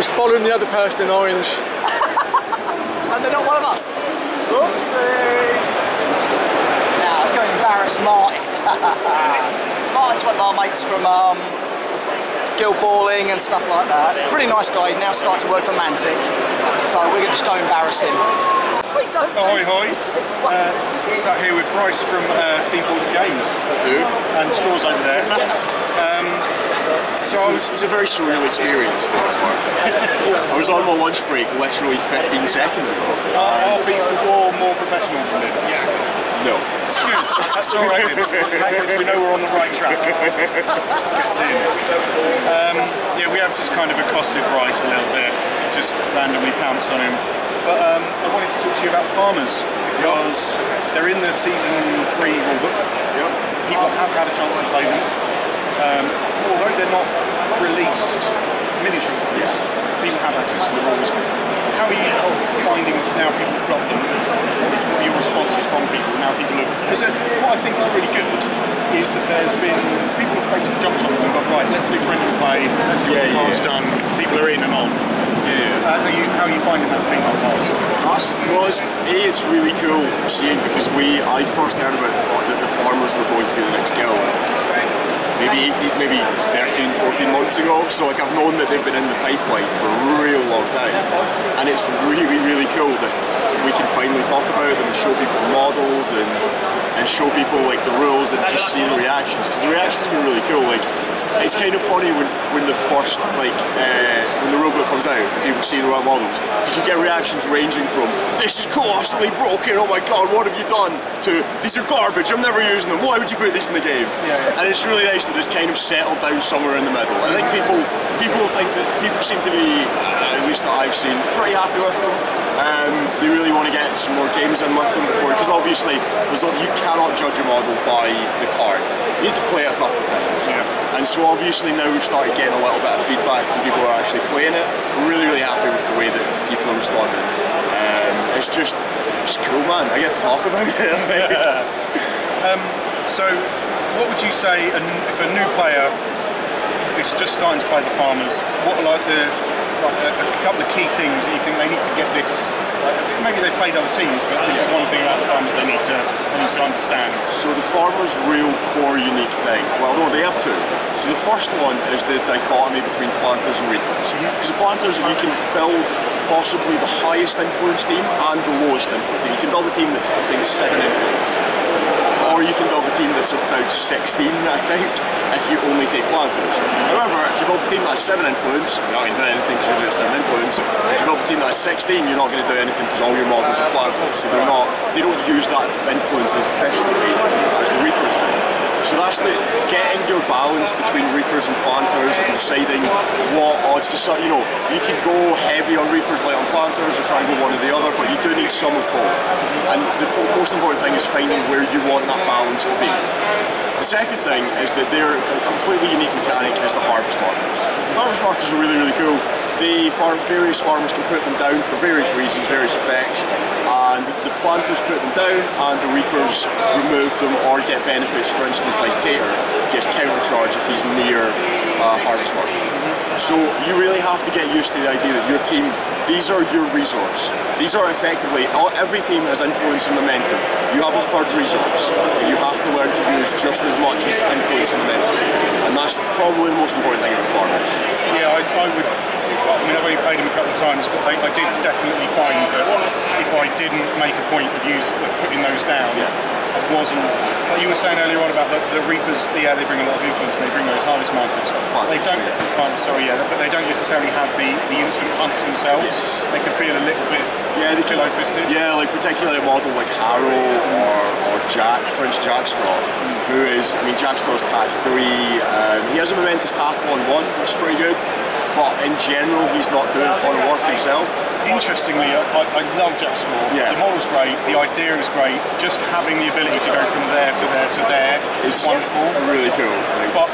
was following the other person in orange. And they're not one of us. Oopsie. Now let's go embarrass Martin. Martin's one of our mates from guild balling and stuff like that. Really nice guy. He now starts to work for Mantic. So we're going to just go embarrass him. We don't. Ahoy, hoy. Sat here with Bryce from Steamforged Games. And Straw's over there. So it was a very surreal experience for us, Mark. I was on my lunch break literally 15 seconds ago. Are Beats of War more professional than this? Yeah. No. Good, that's alright. We know we're on the right track. Gets in. Yeah, we have just kind of accosted Bryce a little bit, just randomly pounced on him. But I wanted to talk to you about farmers, because they're in the Season 3 rulebook. People have had a chance to play them. Although they're not released miniature rules, people have access to the rules. How are you finding now people have got them? What are your responses from people now people have... Because what I think is really good is that there's been... People have basically jumped on it and gone, right, let's do friend and play, let's get the cards done, people are in and on. How are you finding that thing like it's really cool seeing, because I first heard about that the farmers were going to be the next guild maybe 13, 14 months ago, so like I've known that they've been in the pipeline for a real long time, and it's really, really cool that we can finally talk about them and show people the models and show people like the rules and just see the reactions, because the reactions have been really cool. Like, it's kind of funny when the first, like, when the rulebook comes out and people see the right models, because you get reactions ranging from, this is colossally broken, oh my god, what have you done, to, these are garbage, I'm never using them, why would you put these in the game? And it's really nice that it's kind of settled down somewhere in the middle. I think people think that, people seem to be, at least that I've seen, pretty happy with them. They really want to get some more games in with them before, because obviously you cannot judge a model by the card. You need to play it a couple of times. And so obviously now we've started getting a little bit of feedback from people who are actually playing it. We're really, really happy with the way that people are responding. It's just cool, man. I get to talk about it. So what would you say if a new player is just starting to play the farmers, what are like a couple of key things that you think they need to get this? Maybe they've played other teams, but this is one thing about the farmers they need to understand. So the farmers' real core unique thing, well no, they have two. So the first one is the dichotomy between planters and reapers. Because the planters, you can build possibly the highest influence team and the lowest influence team. You can build a team that's, I think, 7 influence. Or you can build a team that's about 16, I think, if you only take planters. However, if you build a team that's 7 influence, you're not going to do anything because you're doing 7 influence. If you build a team that's 16, you're not going to do anything because all your models are planters. So they don't use that influence as efficiently as the reapers do. So that's getting your balance between reapers and planters and deciding what odds, because you know, you can go heavy on reapers, light on planters, or try and go one or the other, but you do need some of both. And the most important thing is finding where you want that balance to be. The second thing is that they're a completely unique mechanic is the harvest markers. The harvest markers are really, really cool. Various farmers can put them down for various reasons, various effects, and the planters put them down and the reapers remove them or get benefits. For instance, like Tater gets countercharge if he's near harvest marker. So you really have to get used to the idea that your team, these are your resource. These are effectively, every team has influence and momentum. You have a third resource that you have to learn to use just as much as influence and momentum. And that's probably the most important thing about farmers. Yeah, I would. I mean, I've only played him a couple of times, but I did definitely find that if I didn't make a point of putting those down, I wasn't. Like you were saying earlier on about the Reapers, they bring a lot of influence and they bring those harvest markers. They don't. But they don't necessarily have the instant punch themselves. They can feel a little bit pillow-fisted. Yeah, like particularly a model like Harrow or French Jackstraw, who is, I mean, Jackstraw's tack 3. He has a momentous tackle on 1, which is pretty good. But in general, he's not doing a ton of work himself. Interestingly, I love Jackstraw. The model's great, the idea is great. Just having the ability to go from there to there to there is wonderful. Really cool. But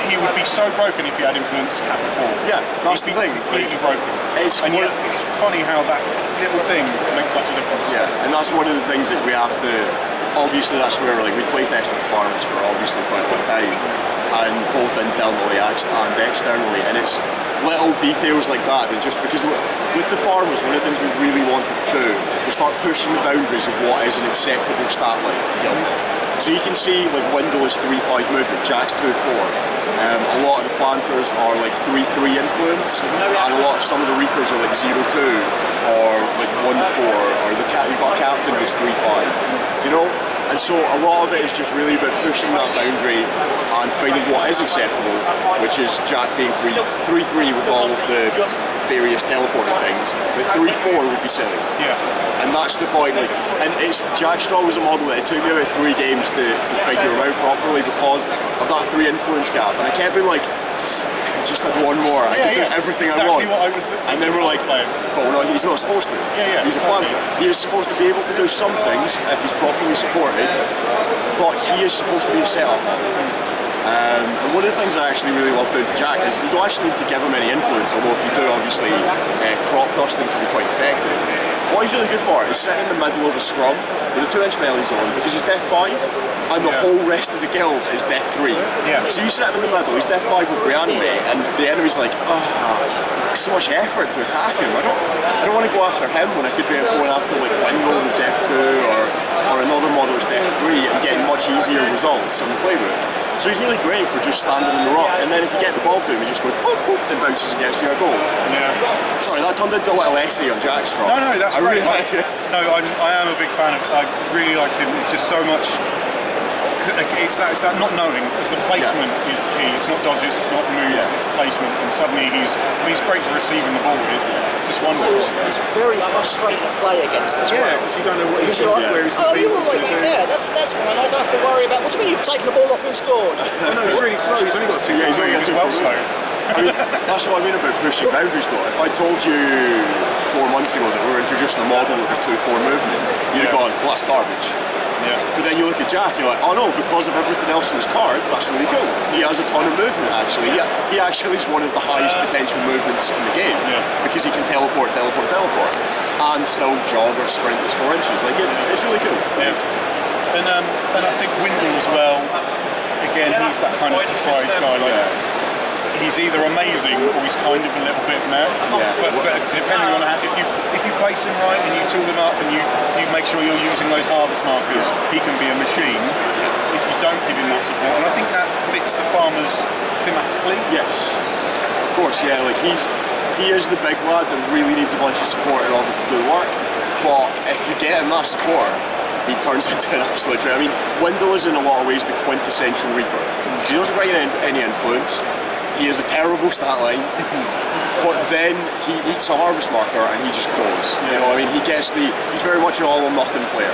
he would be so broken if he had influence cap 4. Yeah, that's the thing. Completely broken. It's funny how that little thing makes such a difference. Yeah, and that's one of the things that we have to. Obviously, that's where we play tested the farmers for obviously quite a long time. And both internally and externally, and it's little details like that, and just because with the farmers, one of the things we really wanted to do was start pushing the boundaries of what is an acceptable stat line. So you can see like Windle is 3-5 movement, Jack's 2-4. A lot of the planters are like 3-3 influence, and some of the Reapers are like 0-2 or like 1-4, or you've got Captain who's 3-5. You know? And so a lot of it is just really about pushing that boundary and finding what is acceptable, which is Jack being 3-3 with all of the various teleporting things, but 3-4 would be silly. Yeah. And that's the point. Like, and it's Jackstraw was a model that it took me about 3 games to figure him out properly because of that 3 influence gap, and I kept being like, just had one more, I could do everything exactly I want. And then we're like, oh no, he's not supposed to. He's a planter. He is supposed to be able to do some things if he's properly supported, but he is supposed to be a setup. And one of the things I actually really love doing to Jack is you don't actually need to give him any influence, although if you do, obviously, crop dusting can be quite effective. What he's really good for is sitting in the middle of a scrum with a 2-inch melee zone, because he's def 5 and the whole rest of the guild is def 3. So you set him in the middle, he's def 5 with reanimate, and the enemy's like, so much effort to attack him. I don't want to go after him when I could be going after like Windle who's def 2 or another model who's def 3 and getting much easier results on the playbook. So he's really great for just standing on the rock, and then if you get the ball to him, he just goes boop, boop, and bounces and gets you a goal. Sorry, that turned into a little essay on Jackstraw. No, that's great. Really like it. No, I am a big fan of it. I really like him. It's just so much. It's that not knowing, because the placement is key. It's not dodges, it's not moves, it's placement. And suddenly he's great for receiving the ball. It's just wonderful. It's very frustrating to play against as well. Because you don't know what he's going to do, where he's going to be. You're all right back there. That's fine. I don't have to worry about. What do you mean you've taken the ball off and scored? No, he's really slow. He's only got 2. He's only got 2 well slow. I mean, that's what I mean about pushing boundaries though. If I told you 4 months ago that we were introducing a model that was 2-4 movement, you'd have gone, well, that's garbage. But then you look at Jack and you're like, oh no, because of everything else in his card, that's really cool. He has a ton of movement actually. He actually is one of the highest potential movements in the game, because he can teleport, and still jog or sprint his 4 inches. Like it's really cool. And I think Windle as well, again, he's that kind of surprise guy. Like, he's either amazing or he's kind of a little bit meh. But depending on how, if you place him right and you tool him up and you make sure you're using those harvest markers, he can be a machine. If you don't give him that support, and I think that fits the farmers thematically. Yes, of course. Yeah, like he is the big lad that really needs a bunch of support in order to do work. But if you get him that support, he turns into an absolute treasure. I mean, Windle is in a lot of ways the quintessential Reaper. He doesn't bring in any influence. He has a terrible stat line, but then he eats a harvest marker and he just goes. You know, I mean, he's very much an all or nothing player.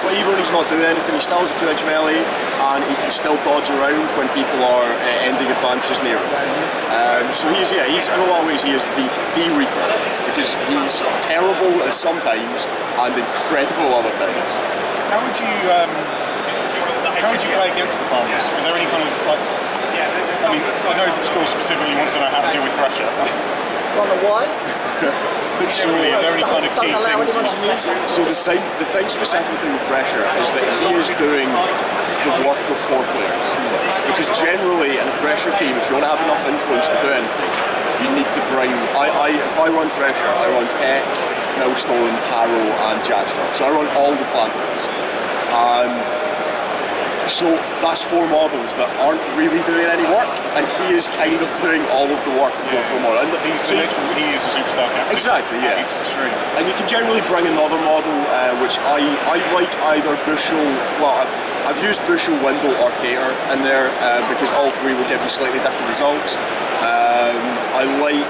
But even when he's not doing anything, he still has a 2-inch melee, and he can still dodge around when people are ending advances near him. So he's in a lot of ways he is the Reaper, because he's terrible at sometimes and incredible other times. How would you play against the farmers? Are there any kind of like? I mean, I know that Straw specifically wants to know how to deal with Thrasher. Don't know why. But surely, are there any kind of key things? So the thing specifically with Thrasher is that he is doing the work of 4 players. Because generally in a Thrasher team, if you want to have enough influence to do anything, you need to bring. If I run Thrasher, I run Peck, Millstone, Harrow, and Jackstraw. So I run all the planters. And so that's 4 models that aren't really doing any work, and he is kind of doing all of the work of the 4 models. He is a superstar captain. Exactly, yeah. It's extreme. And you can generally bring another model, which I like either Bushel, well, I've used Bushel, Windle or Tater in there, because all 3 will give you slightly different results. I like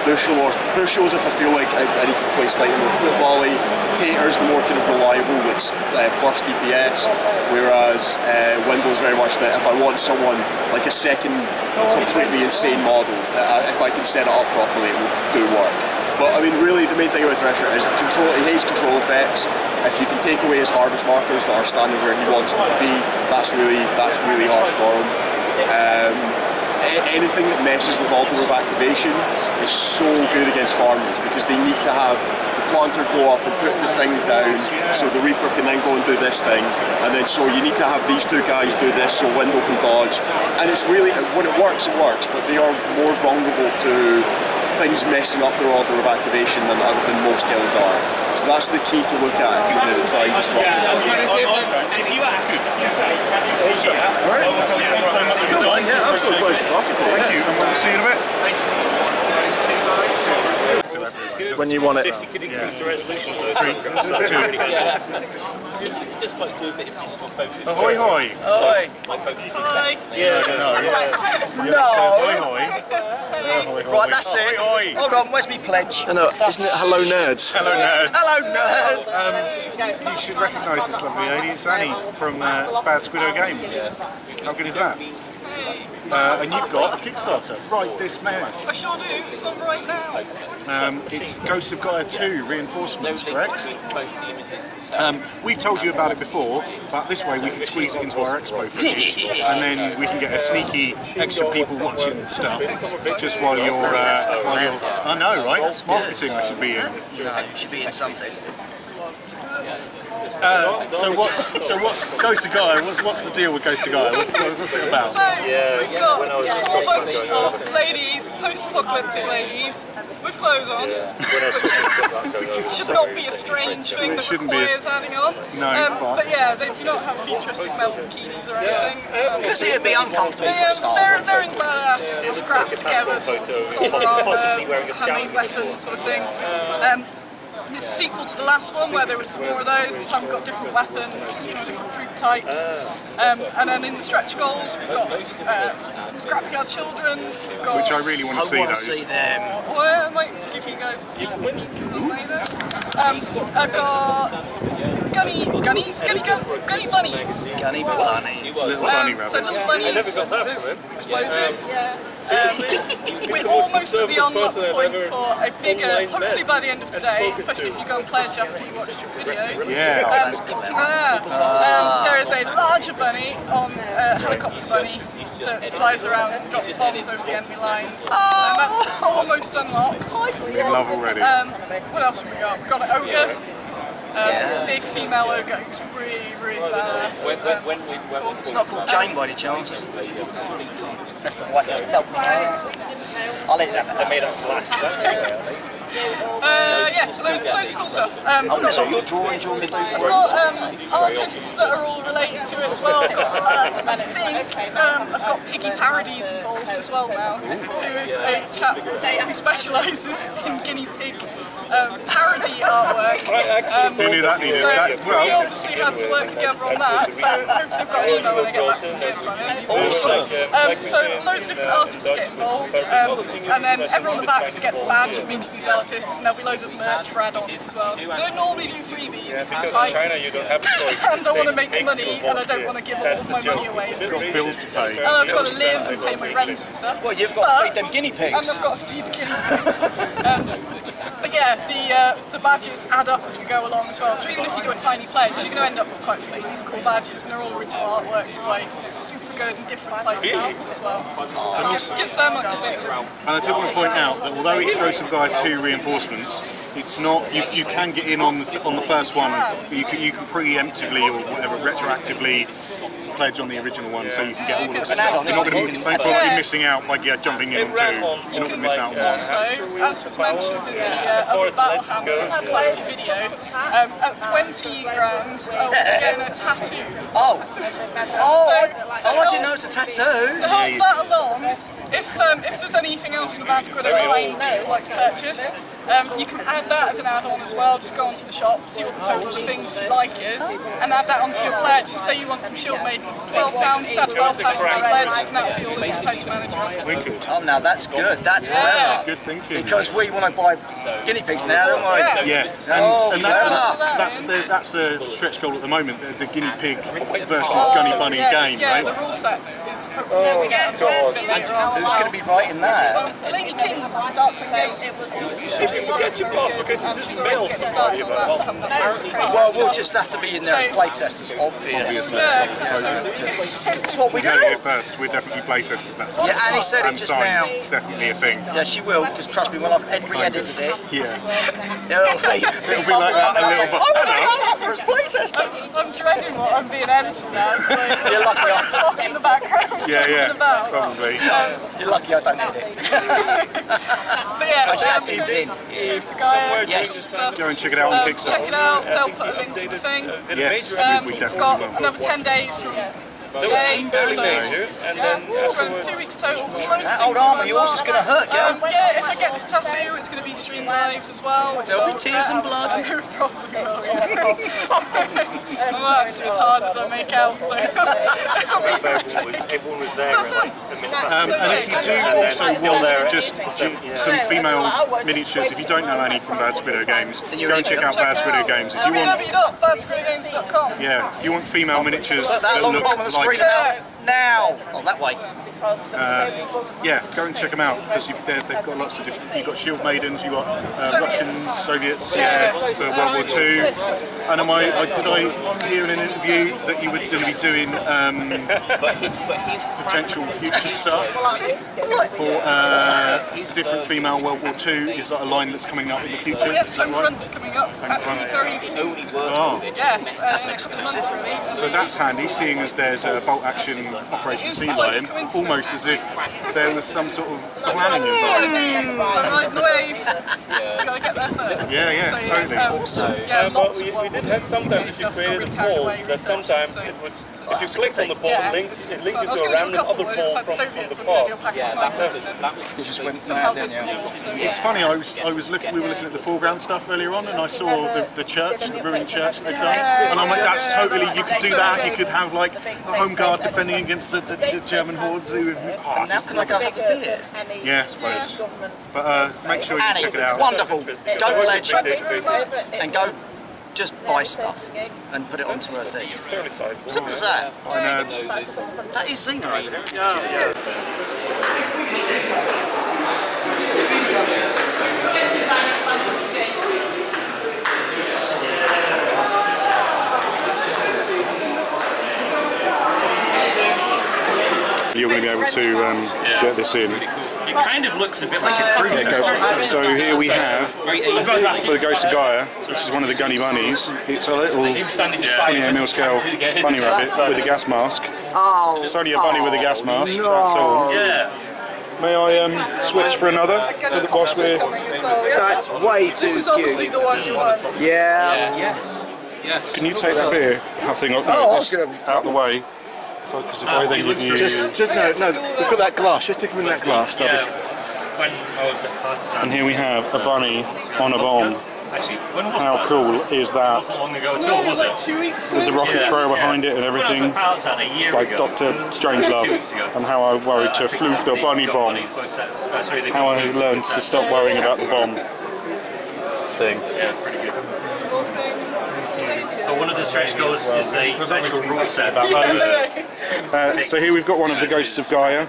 Bushels if I feel like I need to play slightly more football-y. Tater's the more kind of reliable, like burst DPS, whereas Windle's very much that if I want someone like a second completely insane model, if I can set it up properly, it will do work. But I mean, really, the main thing about Thrasher is he hates control effects. If you can take away his harvest markers that are standing where he wants them to be, that's really harsh for him. Anything that messes with altar of activation is so good against farmers, because they need to have the planters go up and put the thing down, so the Reaper can then go and do this thing, and then so you need to have these two guys do this so Window can dodge, and it's really, when it works, but they are more vulnerable to things messing up their order of activation than most guilds are. So that's the key to look at if you're going to try and disrupt it. Alright, thanks so much for your time. Yeah, absolute pleasure. Thank you, and we'll see you in a bit. When you want it. Ahoy, hoy. Oi! Hi. Yeah, No! Ahoy, hoy. Right, that's it. Hold on, where's me pledge? No, isn't it Hello Nerds? Hello, nerds. Hello, nerds! You should recognise this lovely lady. It's Annie from Bad Squiddo Games. How good is that? And you've got a Kickstarter right this minute. I sure do. It's on right now. It's Ghosts of Gaia 2 reinforcements, correct? We've told you about it before, but this way we can squeeze it into our expo footage, and then we can get a sneaky extra people watching stuff just while you're. I know, right? Marketing I should be in. No, you should be in something. So what's Ghost of Gaia? What's the deal with Ghost of Gaia? What's it about? So, we've got a whole bunch of ladies, post-apocalyptic ladies, with clothes on, which should not be a strange thing that requires adding on. No, but yeah, they do not have futuristic metal bikinis or anything. Because it'd be uncomfortable for a start. They're in badass, strapped together, sort of copper armor, handmade weapons sort of thing. It's a sequel to the last one where there was some more of those. This time we've got different weapons, different troop types. And then in the stretch goals we've got some scrapyard children. We've got Which I really want to see those. see them. well, I might give you guys a sneak peek later. I've got gunny bunnies. Gunny bunnies. Little bunny So rabbits. little bunnies with explosives. We're almost at the unlock point for a bigger, hopefully by the end of today, especially if you go and pledge after you watch this video. Yeah. That's clever. There is a larger bunny on a helicopter bunny that flies around and drops bombs over the enemy lines. And that's almost unlocked. We love already. What else have we got? We've got an ogre. Big female ogre who's really, really badass. It's not called Jane by any chance. That's the wife. I'll let it happen. Yeah, loads of cool stuff. Oh, there's all your drawings you want me to do I've for got artists that are all related to it as well. I've got, I think, I've got Piggy Parodies involved as well now, who is a chap who specialises in guinea pig parody artwork. Who knew that needed So that? we Well, obviously had to work together on that, so hopefully I've got an email when I get back from here from him. So loads of different artists get involved, and then everyone on the back gets a badge from each of these artists, and there'll be loads of merch for add-ons as well. So I normally do freebies, Because in China you don't have the choice. and I want to make money, and I don't want to give all of my money away. bills to pay. And I've got to live and pay my rent and stuff. Well, you've got to feed them guinea And pigs. I've got to feed the guinea pigs. But yeah, the badges add up as we go along as well. So even if you do a tiny pledge, you're going to end up with quite a few of these cool badges, and they're all original artwork, which is like super good and different types of album as well. And gives them like a bit of And I do want to point out that although it's Ghost of Gaia 2 reinforcements, it's not. You can get in on the first one. You can preemptively or whatever retroactively pledge on the original one, so you can get all of the stuff. You're not going to be missing out by jumping in on 2. You're not going to miss out on 1. Also, as was mentioned in the other Battlehammer plastic video, at 20 grand, I'll be getting a tattoo. Oh, I didn't know it was a tattoo. To help that along, if there's anything else from the Bad Squiddo line that you'd like to purchase, you can add that as an add-on as well. Just go onto the shop, see what the total of things you like is, and add that onto your pledge. So say you want some shield makers, £12, start £12 on your pledge, and that'll be all the pledge manager. Wicked. Oh, now that's good. That's clever. Good thinking. Because we want to buy guinea pigs now, don't we? Yeah, Oh, and that's a stretch goal at the moment. The guinea pig versus gunny bunny game, Yeah, right? the rule set is hopefully we get a bit later on. Who's going to be writing that? Delaney King from Darkling Games. Forget your boss, we're going to just mail somebody about it. Well, we'll just have to be in there as playtesters, obviously. It's what we do. You heard it here first, we're definitely playtesters, that's all. Yeah, Annie said it just now. It's definitely a thing. Yeah, she will, because trust me, when I've re-edited it, Yeah. it'll be like that a little bit. we're as playtesters. I'm dreading what I'm being edited as. Like, You're lucky I clock in the background. Yeah, about. probably. You're lucky I don't edit. But yeah, That gives in. Yes. Yes. Go and check it out on Kickstarter. Check it out. They'll put a link to the thing. Yes, we We've definitely got will. another 10 days from That was today. fairly So, major, and then for 2 weeks total. That old armour of yours is going to hurt, girl. Yeah, if I get this tattoo, it's going to be streamed live as well. There'll be tears and blood. Probably will, yeah. I'm actually as hard as I make out, so. everyone was there. And if you do also want just some female miniatures, if you don't know any from Bad Squiddo Games, go and check out Bad Squiddo Games. If you want, www.badsquiddogames.com. yeah, if you want female miniatures Put that that along the look bottom of the screen like, now. Oh, that way. yeah, go and check them out because they've got lots of different. You've got Shield Maidens, you've got Russians, Soviets, for World War II. And did I hear in an interview that you were going to be doing potential future stuff for different female World War II? Is that a line that's coming up in the future? Yes, Home Front's coming up actually very soon. Oh, Yes, That's an exclusive. so that's handy, seeing as there's a bolt action Operation Sea Lion, almost as if there was some sort of planning involved. Ride the wave. You gotta get there first. Yeah, So, totally. Yeah, But lots we of did have sometimes if you created a poll, that sometimes it would, if you clicked on the poll, it linked you to a random other poll from the past. You just went mad, didn't you? It's funny. We were looking at the foreground stuff earlier on, and I saw the church, the ruined church they've done, and I'm like, that's totally. You could do that. You could have like the home guard defending against the German hordes. Now can I go have a beer? Yeah, I suppose. But make sure you Annie, check it out. wonderful. Go pledge and go just buy stuff and put it onto her thing. Fairly sizable. Simple as that. Bye, nerds. That is scenery. You're going to be able to get this in. It kind of looks a bit like it's proven. So here we have, for the Ghost of Gaia, which is one of the gunny bunnies, it's a little 28mm scale bunny rabbit with a gas mask. Oh, It's only a bunny with a gas mask, that's all. Yeah. May I switch for another? For the boss we're... that's way too This is obviously cute. the one you want. Yeah. Yes. Can you take that beer thing off out the way? Focus away, then give you... Just no, we've got that glass. Just stick them in that glass. That'll be When I was at Partisan. And here we have a bunny on a bomb. Actually, when was How cool is that? Not long ago at all, was it? 2 weeks With the rocket trail behind it and When I was everything. at Partisan a year Like ago. Dr. Strangelove, 2 weeks ago. and how I worried to floof the bunny bomb. How I learned to stop worrying about the bomb thing. Yeah, pretty good. But one of the stretch goals is a actual rule set. So here we've got one of the Ghosts of Gaia.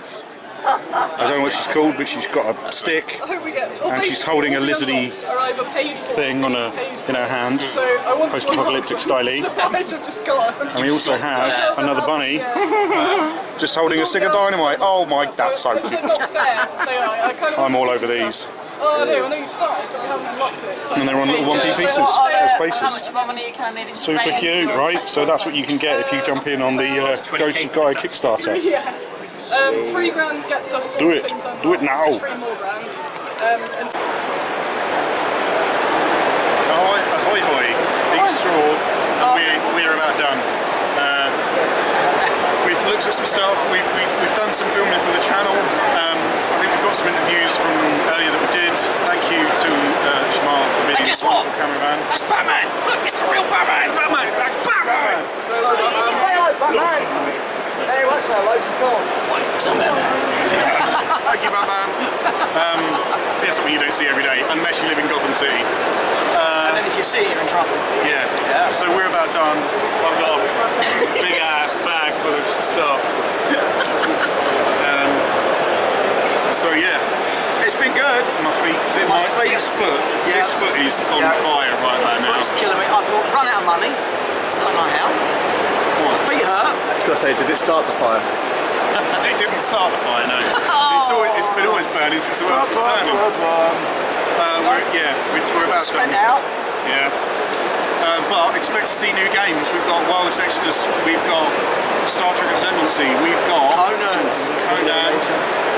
I don't know what she's called, but she's got a stick and she's holding a lizardy thing on in her hand, post-apocalyptic style. And we also have another bunny just holding a stick of dynamite. Oh my, that's so cute. I'm all over these. Oh no, I know you started, but I haven't unlocked it. So. And they're on little 1p pieces of How bases. much more money can I need? Super cute, right? So that's what you can get if you jump in on the Ghosts of Gaia Kickstarter. Yeah. $3 grand gets us Do it. things unlocked. Do it now. Just 3 more grand. Ahoy, hoy. Big straw. We're about done. We've looked at some stuff. We've done some filming for the channel. I think we've got some interviews from earlier that we did. Thank you to Shamar for being a wonderful cameraman. That's Batman! Look, it's the real Batman! Batman! It's Batman! Batman. Hey, what's that? Loads of corn. Thank you, Batman. Here's something you don't see every day, unless you live in Gotham City. And then if you see it, you're in trouble. Yeah. So we're about done. I've got a big ass bag full of stuff. So yeah, It's been good. my feet, my face foot This foot is on fire right now. It's killing me. I've run out of money. Don't know how. My feet hurt. I was going to say, did it start the fire? It didn't start the fire, no. It's been always burning since the world's been turning. We're about spent out. Yeah. But expect to see new games. We've got Wireless Exodus, we've got Star Trek Ascendancy, we've got Conan.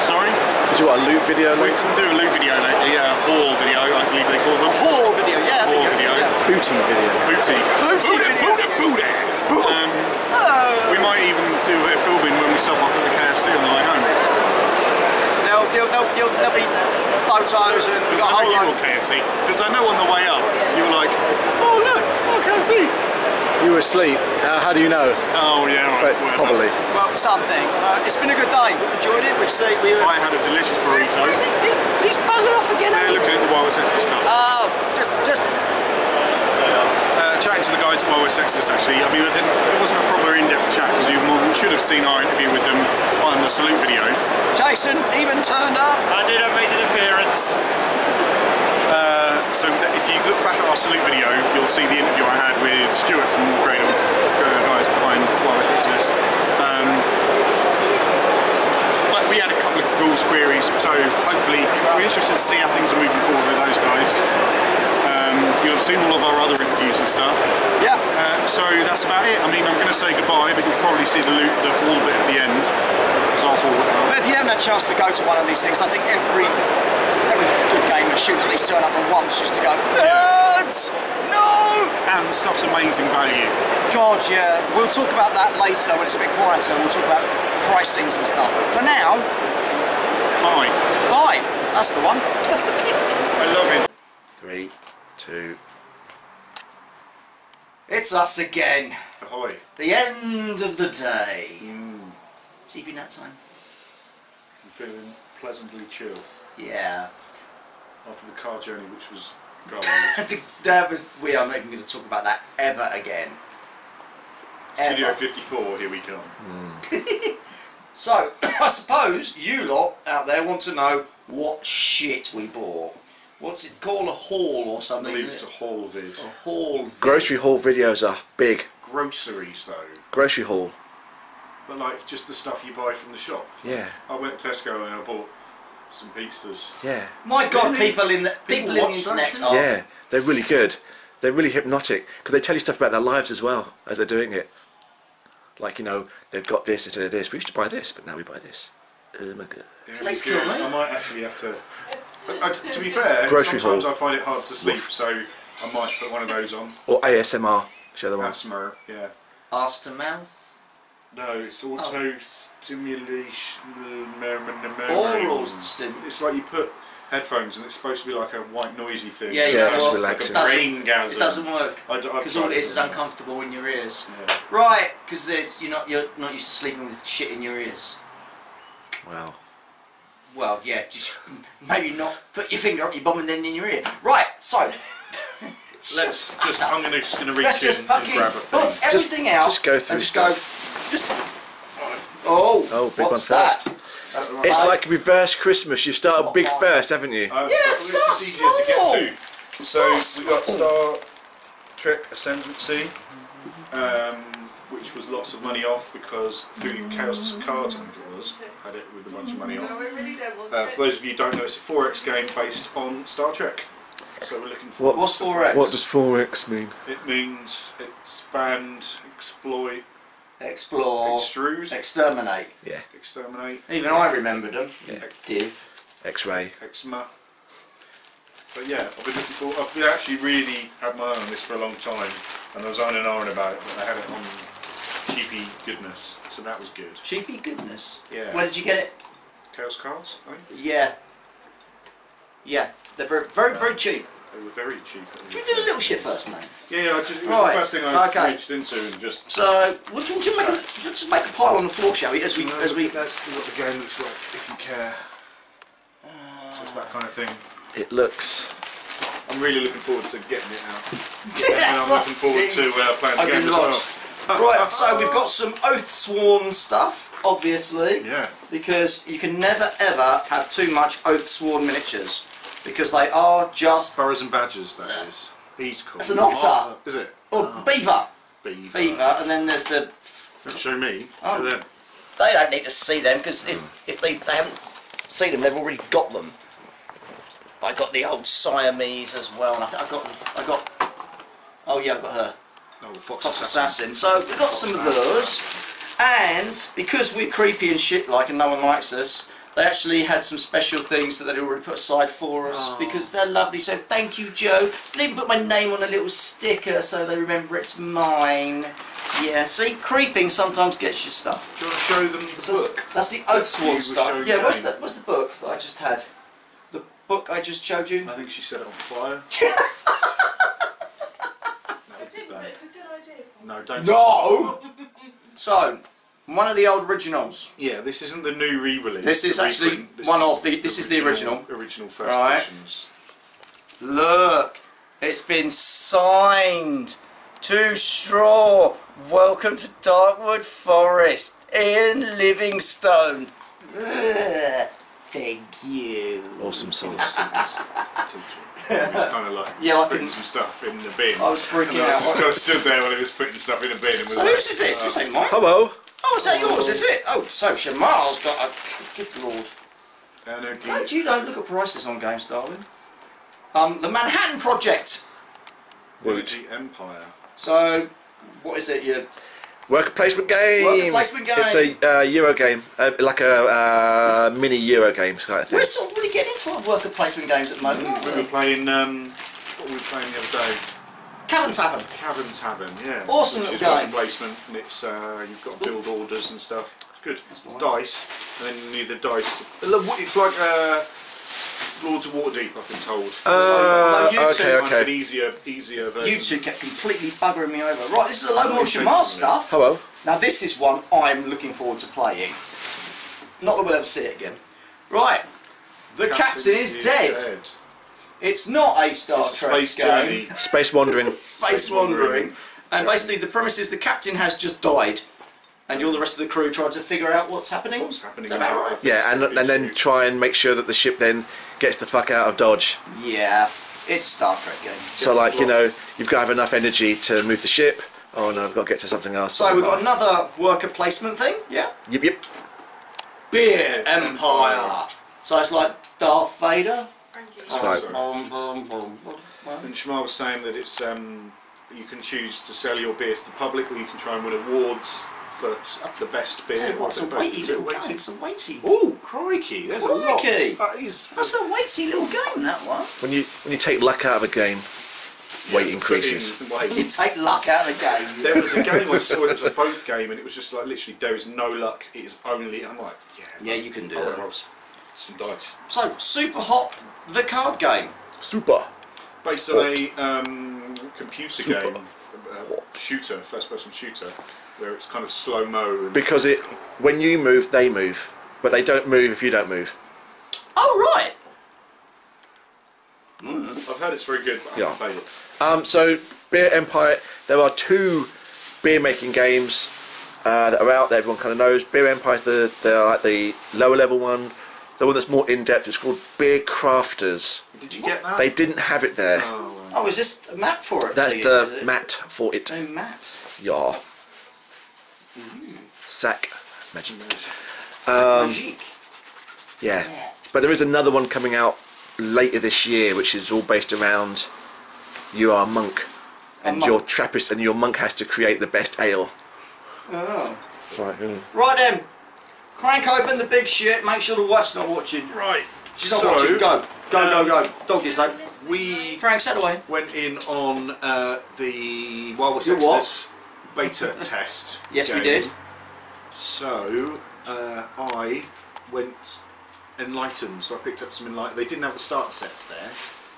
Sorry? Did you want a loot video We later? can do a loot video later, yeah, a haul video, I believe they call them. A haul video, yeah. Haul video. Yeah. Booty video. Booty. We might even do a bit of filming when we stop off at the KFC on the way home. There'll be photos and Because I know you were KFC. Because I know on the way up, you were like, oh look, KFC. You were asleep. How do you know? Oh yeah, right. Probably. Well, something. It's been a good day. Enjoyed it. I had a delicious burrito. He's buggered off again. They're looking at the Wireless Exodus stuff. Oh, just. Chatting to the guys at Wireless Exodus actually. I mean, it wasn't a proper in-depth chat because you should have seen our interview with them on the salute video. Jason even turned up. I did have made an appearance. So if you look back at our salute video, you'll see the interview I had with Stuart from Gradle, the guys behind Wireless Exodus. But we had a couple of rules queries, so hopefully we're interested to see how things are moving forward with those guys. You'll have seen all of our other interviews and stuff. Yeah. So that's about it. I mean, I'm going to say goodbye, but you'll probably see the haul bit at the end. Because I'll haul it out. But if you haven't had a chance to go to one of these things, I think every good gamer should at least turn up for once just to go, nerds! No! And the stuff's amazing value. God, yeah. We'll talk about that later when it's a bit quieter. We'll talk about pricings and stuff. But for now, Bye. bye. That's the one. I love it. 3, 2. It's us again. Ahoy. The end of the day. Sleepy nap time. I'm feeling pleasantly chill Yeah. after the car journey, which was gold. We are not even going to talk about that ever again. Studio Ever. 54, here we come. So, I suppose you lot out there want to know what shit we bought. What's it called? A haul or I something? believe it's a haul vid. A haul. Grocery haul videos are big. Groceries though, Grocery haul. but like just the stuff you buy from the shop. Yeah. I went to Tesco and I bought some pizzas. Yeah. My God, Really? people in the People internet watch that shit? are. Yeah. They're really good. They're really hypnotic because they tell you stuff about their lives as well as they're doing it. Like, you know, they've got this instead of this. We used to buy this, but now we buy this. Oh my God. Yeah, Let's it's good. go, mate. I might actually have to. But, to be fair, Grocery sometimes haul. I find it hard to sleep, so I might put one of those on. Or ASMR. Show the one. Asthma, yeah. Arse to mouth. No, it's auto stimulation. Oral stim. It's like you put headphones and it's supposed to be like a white noisy thing. Yeah, Yeah, well, just it's relaxing. like a braingasm. It doesn't work I've because tried all it is it. uncomfortable in your ears. Yeah. Right, because you're not used to sleeping with shit in your ears. Wow. Well, yeah, just maybe not put your finger up your bum and then in your ear. Right, so Let's just. I'm just gonna reach let's in just and fucking grab a put thing. everything out just go through and just stuff. go. Just. Oh, big what's one that? first. That's the one. It's like reverse Christmas. You start big first, haven't you? Yes, so it's just easier to small. get to. So we got Star Trek Ascendancy, which was lots of money off because through Chaos Cards, I think it was, had it with a bunch of money off. No, I really don't want For those of you who don't know, it's a 4X game based on Star Trek. So we're looking for. What's 4X? What does 4X mean? It means expand, exploit, Explore. extrude, Exterminate. Yeah. exterminate, Even I remembered them. Yeah. Div. X-ray. exma. But yeah, I've been looking for. I've been actually really had my eye on this for a long time, and I was on and on about it, but I had it on cheapy goodness, so that was good. Cheapy goodness. Yeah. Where did you get it? Chaos Cards, I think. Yeah. Yeah. They're very, very, very cheap. They were very cheap. Should we do the little shit first, mate? Yeah, it was Right, the first thing I okay. reached into and just. So, let's just make a pile on the floor, shall we? As we. That's what the game looks like, if you care. So it's that kind of thing. It looks. I'm really looking forward to getting it out. And I'm looking forward to playing the game as well. Right, so we've got some Oathsworn stuff, obviously. Yeah. Because you can never ever have too much Oathsworn miniatures. because they are just... Burrows and badgers, that is. He's cool. It's an otter. Is it? Oh, beaver. Beaver, and then there's the... Don't show me, show them. They don't need to see them, because if they haven't seen them, they've already got them. But I got the old Siamese as well, and I think I got oh yeah, I've got her. Oh, the Fox Assassin. So we've got some of those, and because we're creepy and shit like, and no one likes us, they actually had some special things that they'd already put aside for us because they're lovely. So thank you, Joe. They even put my name on a little sticker so they remember it's mine. Yeah, see, creeping sometimes gets you stuff. Do you want to show them the book? That's the Oathsworn stuff. Yeah, what's the book that I just had? The book I just showed you? I think she set it on fire. It's a good idea. No, don't. No! So, one of the old originals. Yeah, this isn't the new re-release. This is actually one of the... This is the original. Original first editions. Look, it's been signed to straw. Welcome to Darkwood Forest, Ian Livingstone. Ugh, thank you. Awesome song. He was kind of like putting some stuff in the bin. I was freaking I out. just kind of stood there when he was putting stuff in the bin. And was So like, whose is this? This ain't mine. Hello. Oh, is that yours? Is it? Oh, so Shamal's got a... Good lord. Glad you don't look at prices on Games, darling. The Manhattan Project. Woody Empire. So, what is it? You Worker placement game. Worker placement game. It's a Euro game, like a mini Euro game kind of thing. We're sort of really getting into our worker placement games at the moment. We were playing. What were we playing the other day? Cavern Tavern. Cavern Tavern, yeah. Awesome Which is little worker game. placement, and it's you've got to build orders and stuff. It's good. Dice, and then you need the dice. It's like Lords of Waterdeep, I've been told. Okay. An easier version. You two kept completely buggering me over. Right, this is a load more Shamar stuff. Hello. Now this is one I'm looking forward to playing. Not that we'll ever see it again. Right, the captain is dead. It's not a Star Trek game. Space wandering. Space wandering. And basically the premise is the captain has just died. And you're the rest of the crew trying to figure out what's happening. What's happening? Is that about right? Yeah, and then try and make sure that the ship then gets the fuck out of Dodge. Yeah, it's a Star Trek game. So like, you know, you've got to have enough energy to move the ship. Oh no, I've got to get to something else. So we've got another worker placement thing, yeah? Yep. Beer Empire. So it's like Darth Vader. That's right. And Shamar was saying that it's you can choose to sell your beer to the public, or you can try and win awards for the best beer. Tell you what, it's a weighty little game. weighty? It's a weighty. Oh, crikey! There's a lot. Crikey! That's a weighty little game, that one. When you take luck out of a game, weight increases. You take luck out of the game. There was a game I saw. It was a boat game, and it was just like literally there is no luck. It is only. I'm like, yeah, you can do I'll that. roll some dice. So, Super Hot, the card game. Super. Based on a computer game, shooter, first-person shooter, where it's kind of slow-mo. Because when you move, they move, but they don't move if you don't move. Oh right. I've heard it's very good, but I haven't played it. So Beer Empire, there are 2 beer making games that are out there. Everyone kind of knows. Beer Empire is like the lower level one. The one that's more in depth is called Beer Crafters. Did you get that? They didn't have it there. Oh, is this a map for it? That's the mat for it. Oh, mat. Yeah. Sac magic. Magic. Yeah. But there is another one coming out later this year, which is all based around you are a monk, and your Trappist and your monk has to create the best ale. Oh. Right. Right then. Crank open the big shit. Make sure the wife's not watching. Right. She's not watching. Go. Doggies, though. We Frank, set away. went in on the Wild West Exodus beta test. Yes, game. we did. So I went enlightened. So I picked up some enlightened. They didn't have the starter sets there,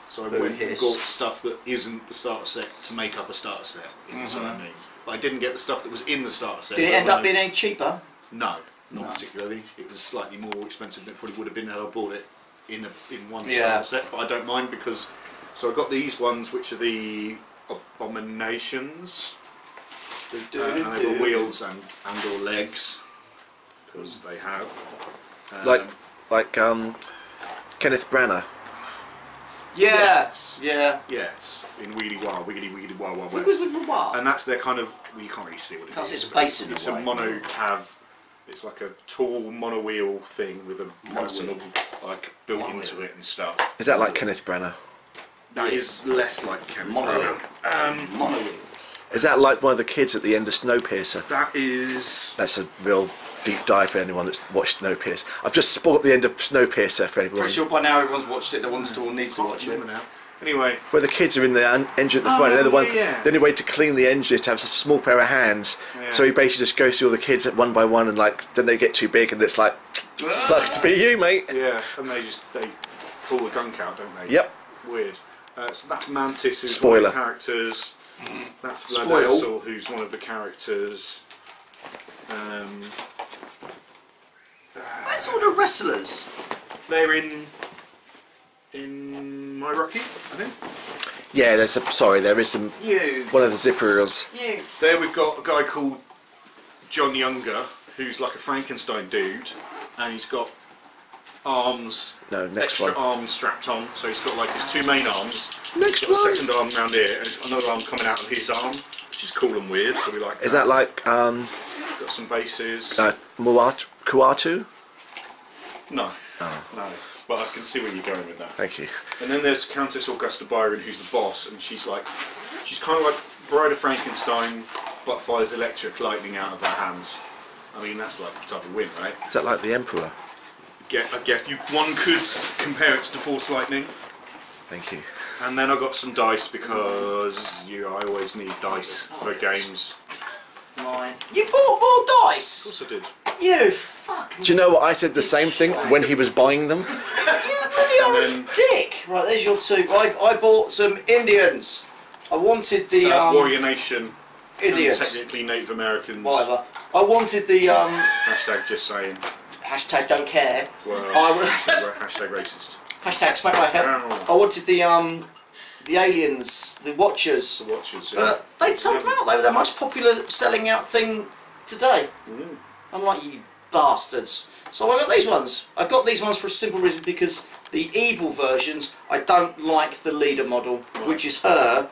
so I went and got stuff that isn't the starter set to make up a starter set. If you see what I mean. But I didn't get the stuff that was in the starter set. Did it end up being any cheaper? No, not particularly. It was slightly more expensive than it probably would have been had I bought it in one starter set. But I don't mind because so I got these ones which are the abominations. And they've got wheels and or legs because they have like Kenneth Branagh. Yes. Yeah. Yes, in Wheelie Wild, Wiggity Wiggity Wild Wild West. What? And that's their kind of, well, you can't really see what it Because is. it's but based in it's a a way. mono cav. It's like a tall mono wheel thing with a personal like built into it and stuff. Is that like Kenneth Branagh? That is less like Kenneth Mono Branagh. wheel. Is that like one of the kids at the end of Snowpiercer? That is. That's a real deep dive for anyone that's watched Snowpiercer. I've just spoiled the end of Snowpiercer for everyone. Pretty sure by now everyone's watched it that wants to or needs to watch it. Now. Anyway, Where the kids are in the engine at the front, and they're the one. yeah. The only way to clean the engine is to have a small pair of hands. Yeah. So he basically just goes through all the kids one by one, and like then they get too big, and it's like sucks to be you, mate. yeah, and they pull the gunk out, don't they? Yep. Weird. So that's Mantis, who's Spoiler. one of the characters. That's Spoil. Vlad who's one of the characters. Where's all the wrestlers? They're in My Rocky, I think. Yeah, there is some You. one of the Zipperals. You. There we've got a guy called John Younger, who's like a Frankenstein dude, and he's got arms, No, next extra one. arms strapped on. So he's got like his two main arms. Next He's got one. a second arm round here, and another arm coming out of his arm, which is cool and weird. So we like. Is that like Got some bases. Kuatu? No, Oh. no. But I can see where you're going with that. Thank you. And then there's Countess Augusta Byron, who's the boss, and she's kind of like Bride of Frankenstein, but fires electric lightning out of her hands. I mean, that's like the type of win, right? Is that like the Emperor? I guess one could compare it to Force Lightning. Thank you. And then I got some dice because I always need dice for games. Mine. You bought more Of dice? course I did. You fucking. Do you know what I said the same thing when he was buying them? You really are a then- dick. Right, there's your two. I bought some Indians. I wanted the Warrior Nation. Indians. And technically Native Americans. Whatever. I wanted the Hashtag just saying. hashtag don't care. Well, I hashtag racist. hashtag smack my head. Ow. I wanted the aliens, the Watchers. The Watchers, yeah. They sold them out. They were the most popular selling out thing today. I'm like, you bastards. So I got these ones. I got these ones for a simple reason, because the evil versions, I don't like the leader model, which is her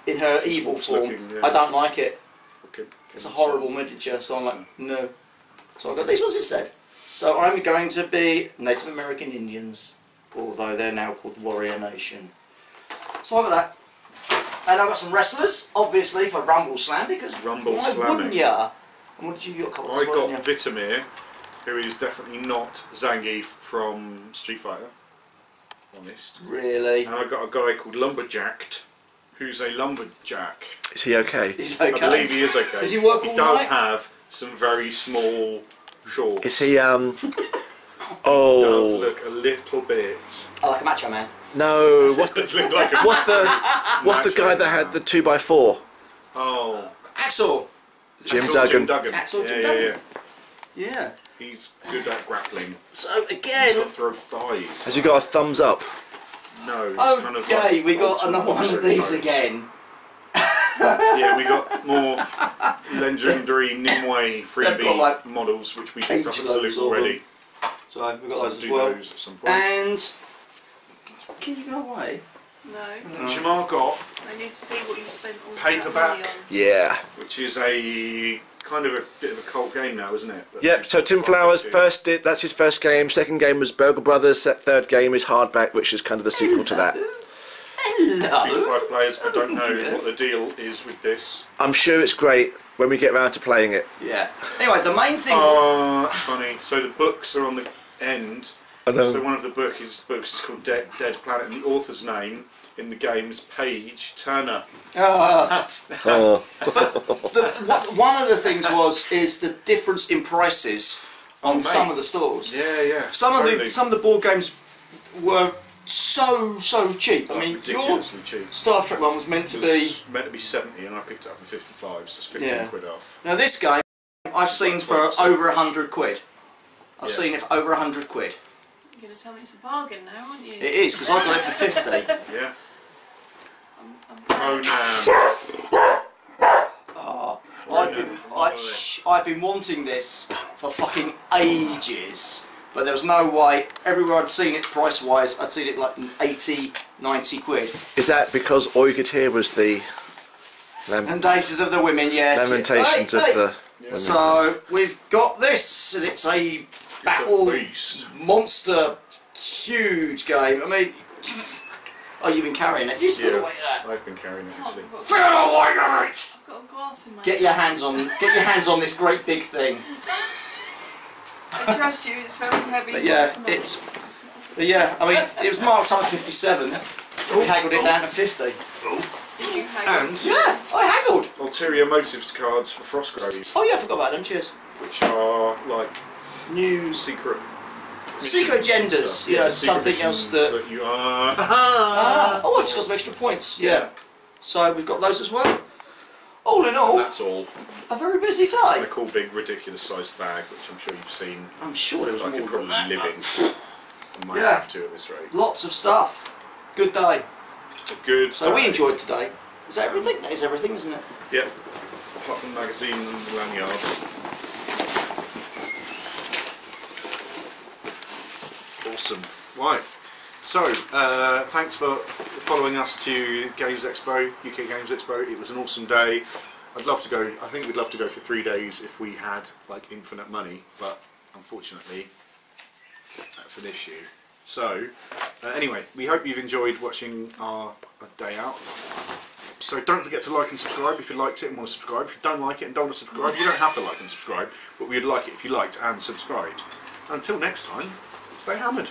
in her evil Sports form. looking, yeah. I don't like it. Okay. It's a horrible miniature, so I'm like, no. So I got these ones instead. So I'm going to be Native American Indians, although they're now called Warrior Nation. So I got that. And I got some wrestlers, obviously, for Rumble Slam, because Rumble why Slamming. wouldn't ya? And what did you got? I got Vitamir, who is definitely not Zangief from Street Fighter. Honest. Really? And I got a guy called Lumberjacked, who's a lumberjack. Is he okay? He's okay. I believe he is okay. Does he work He all does night? have some very small shorts. Is he Does Oh look a little bit. I like a Macho Man. no! Does look like a What's the guy that had the 2x4? Oh, Axel. Jim Axel Duggan. Axel Jim yeah, Duggan. yeah. Yeah. He's good at grappling. So He's again, got to throw five. Has he got a thumbs up? No, it's kind of okay, like we got ultimate another one of boxing these pose. again. Yeah, we got more legendary Nimue They've freebie got, like, models, which we picked up at page loads Salute of already. So we've got So those let's as do well. those at some point. And can you go away? No, Shamar got I need to see what you spent all Paperback. that money on. Yeah. which is a kind of a bit of a cult game now, isn't it? But Yep. So Tim Flowers that's his first game. Second game was Burgle Brothers. Third game is Hardback, which is kind of the sequel to that. Hello. 2 to 5 players. I don't know what the deal is with this. I'm sure it's great when we get around to playing it. Yeah. Anyway, the main thing. Oh, that's funny. So the books are on the end. I know. So one of the books is called Dead Planet, and the author's name in the game is Paige Turner. Oh. One of the things is the difference in prices on mate. some of the stores. Yeah. Some totally. of the board games were so cheap. I mean, your ridiculously cheap. Star Trek one was meant to It be. was meant to be 70, and I picked it up for 55, so it's 15 Yeah. quid off. Now this game I've seen for 12%. over 100 quid. I've Yeah. seen it for over 100 quid. You're going to tell me it's a bargain now, aren't you? It is, because I got it for 50. Yeah. I'm Oh, I've been wanting this for fucking ages, but there was no way. Everywhere I'd seen it price-wise, I'd seen it like 80, 90 quid. Is that because all you could hear was the Lamentations of the women, yes. lamentations of the women? So we've got this, and it's a battle beast. monster, huge game. I mean, oh, you've been carrying it. Just put away that. I've been carrying it actually. Put away that. I've got a glass in my Get your hands on this great big thing. I trust you, it's very heavy. But yeah, I mean, it was marked up at 57. We haggled it down to 50. Did you hang And Yeah, I haggled. ulterior motives cards for Frostgrave, Oh yeah, I forgot about them. Cheers. which are like New secret agendas. stuff. You know, secret something else missions that. you are. Oh, it's got some extra points. Yeah. So we've got those as well. All in all, That's all. a very busy A day. cool big ridiculous sized bag, which I'm sure you've seen. I'm sure there was I more could than probably that. live in. I might Yeah. have to at this rate. Lots of stuff. Good day. Good. So we day. enjoyed today. Is that everything? That is everything, isn't it? Yep. Apart from the magazine and the lanyard. Awesome. Right. So, thanks for following us to Games Expo, UK Games Expo. It was an awesome day. I'd love to go. I think we'd love to go for 3 days if we had like infinite money, but unfortunately, that's an issue. So, anyway, we hope you've enjoyed watching our day out. So don't forget to like and subscribe if you liked it and want to subscribe. If you don't like it and don't want to subscribe, you don't have to like and subscribe, but we'd like it if you liked and subscribed. Until next time, stay hammered.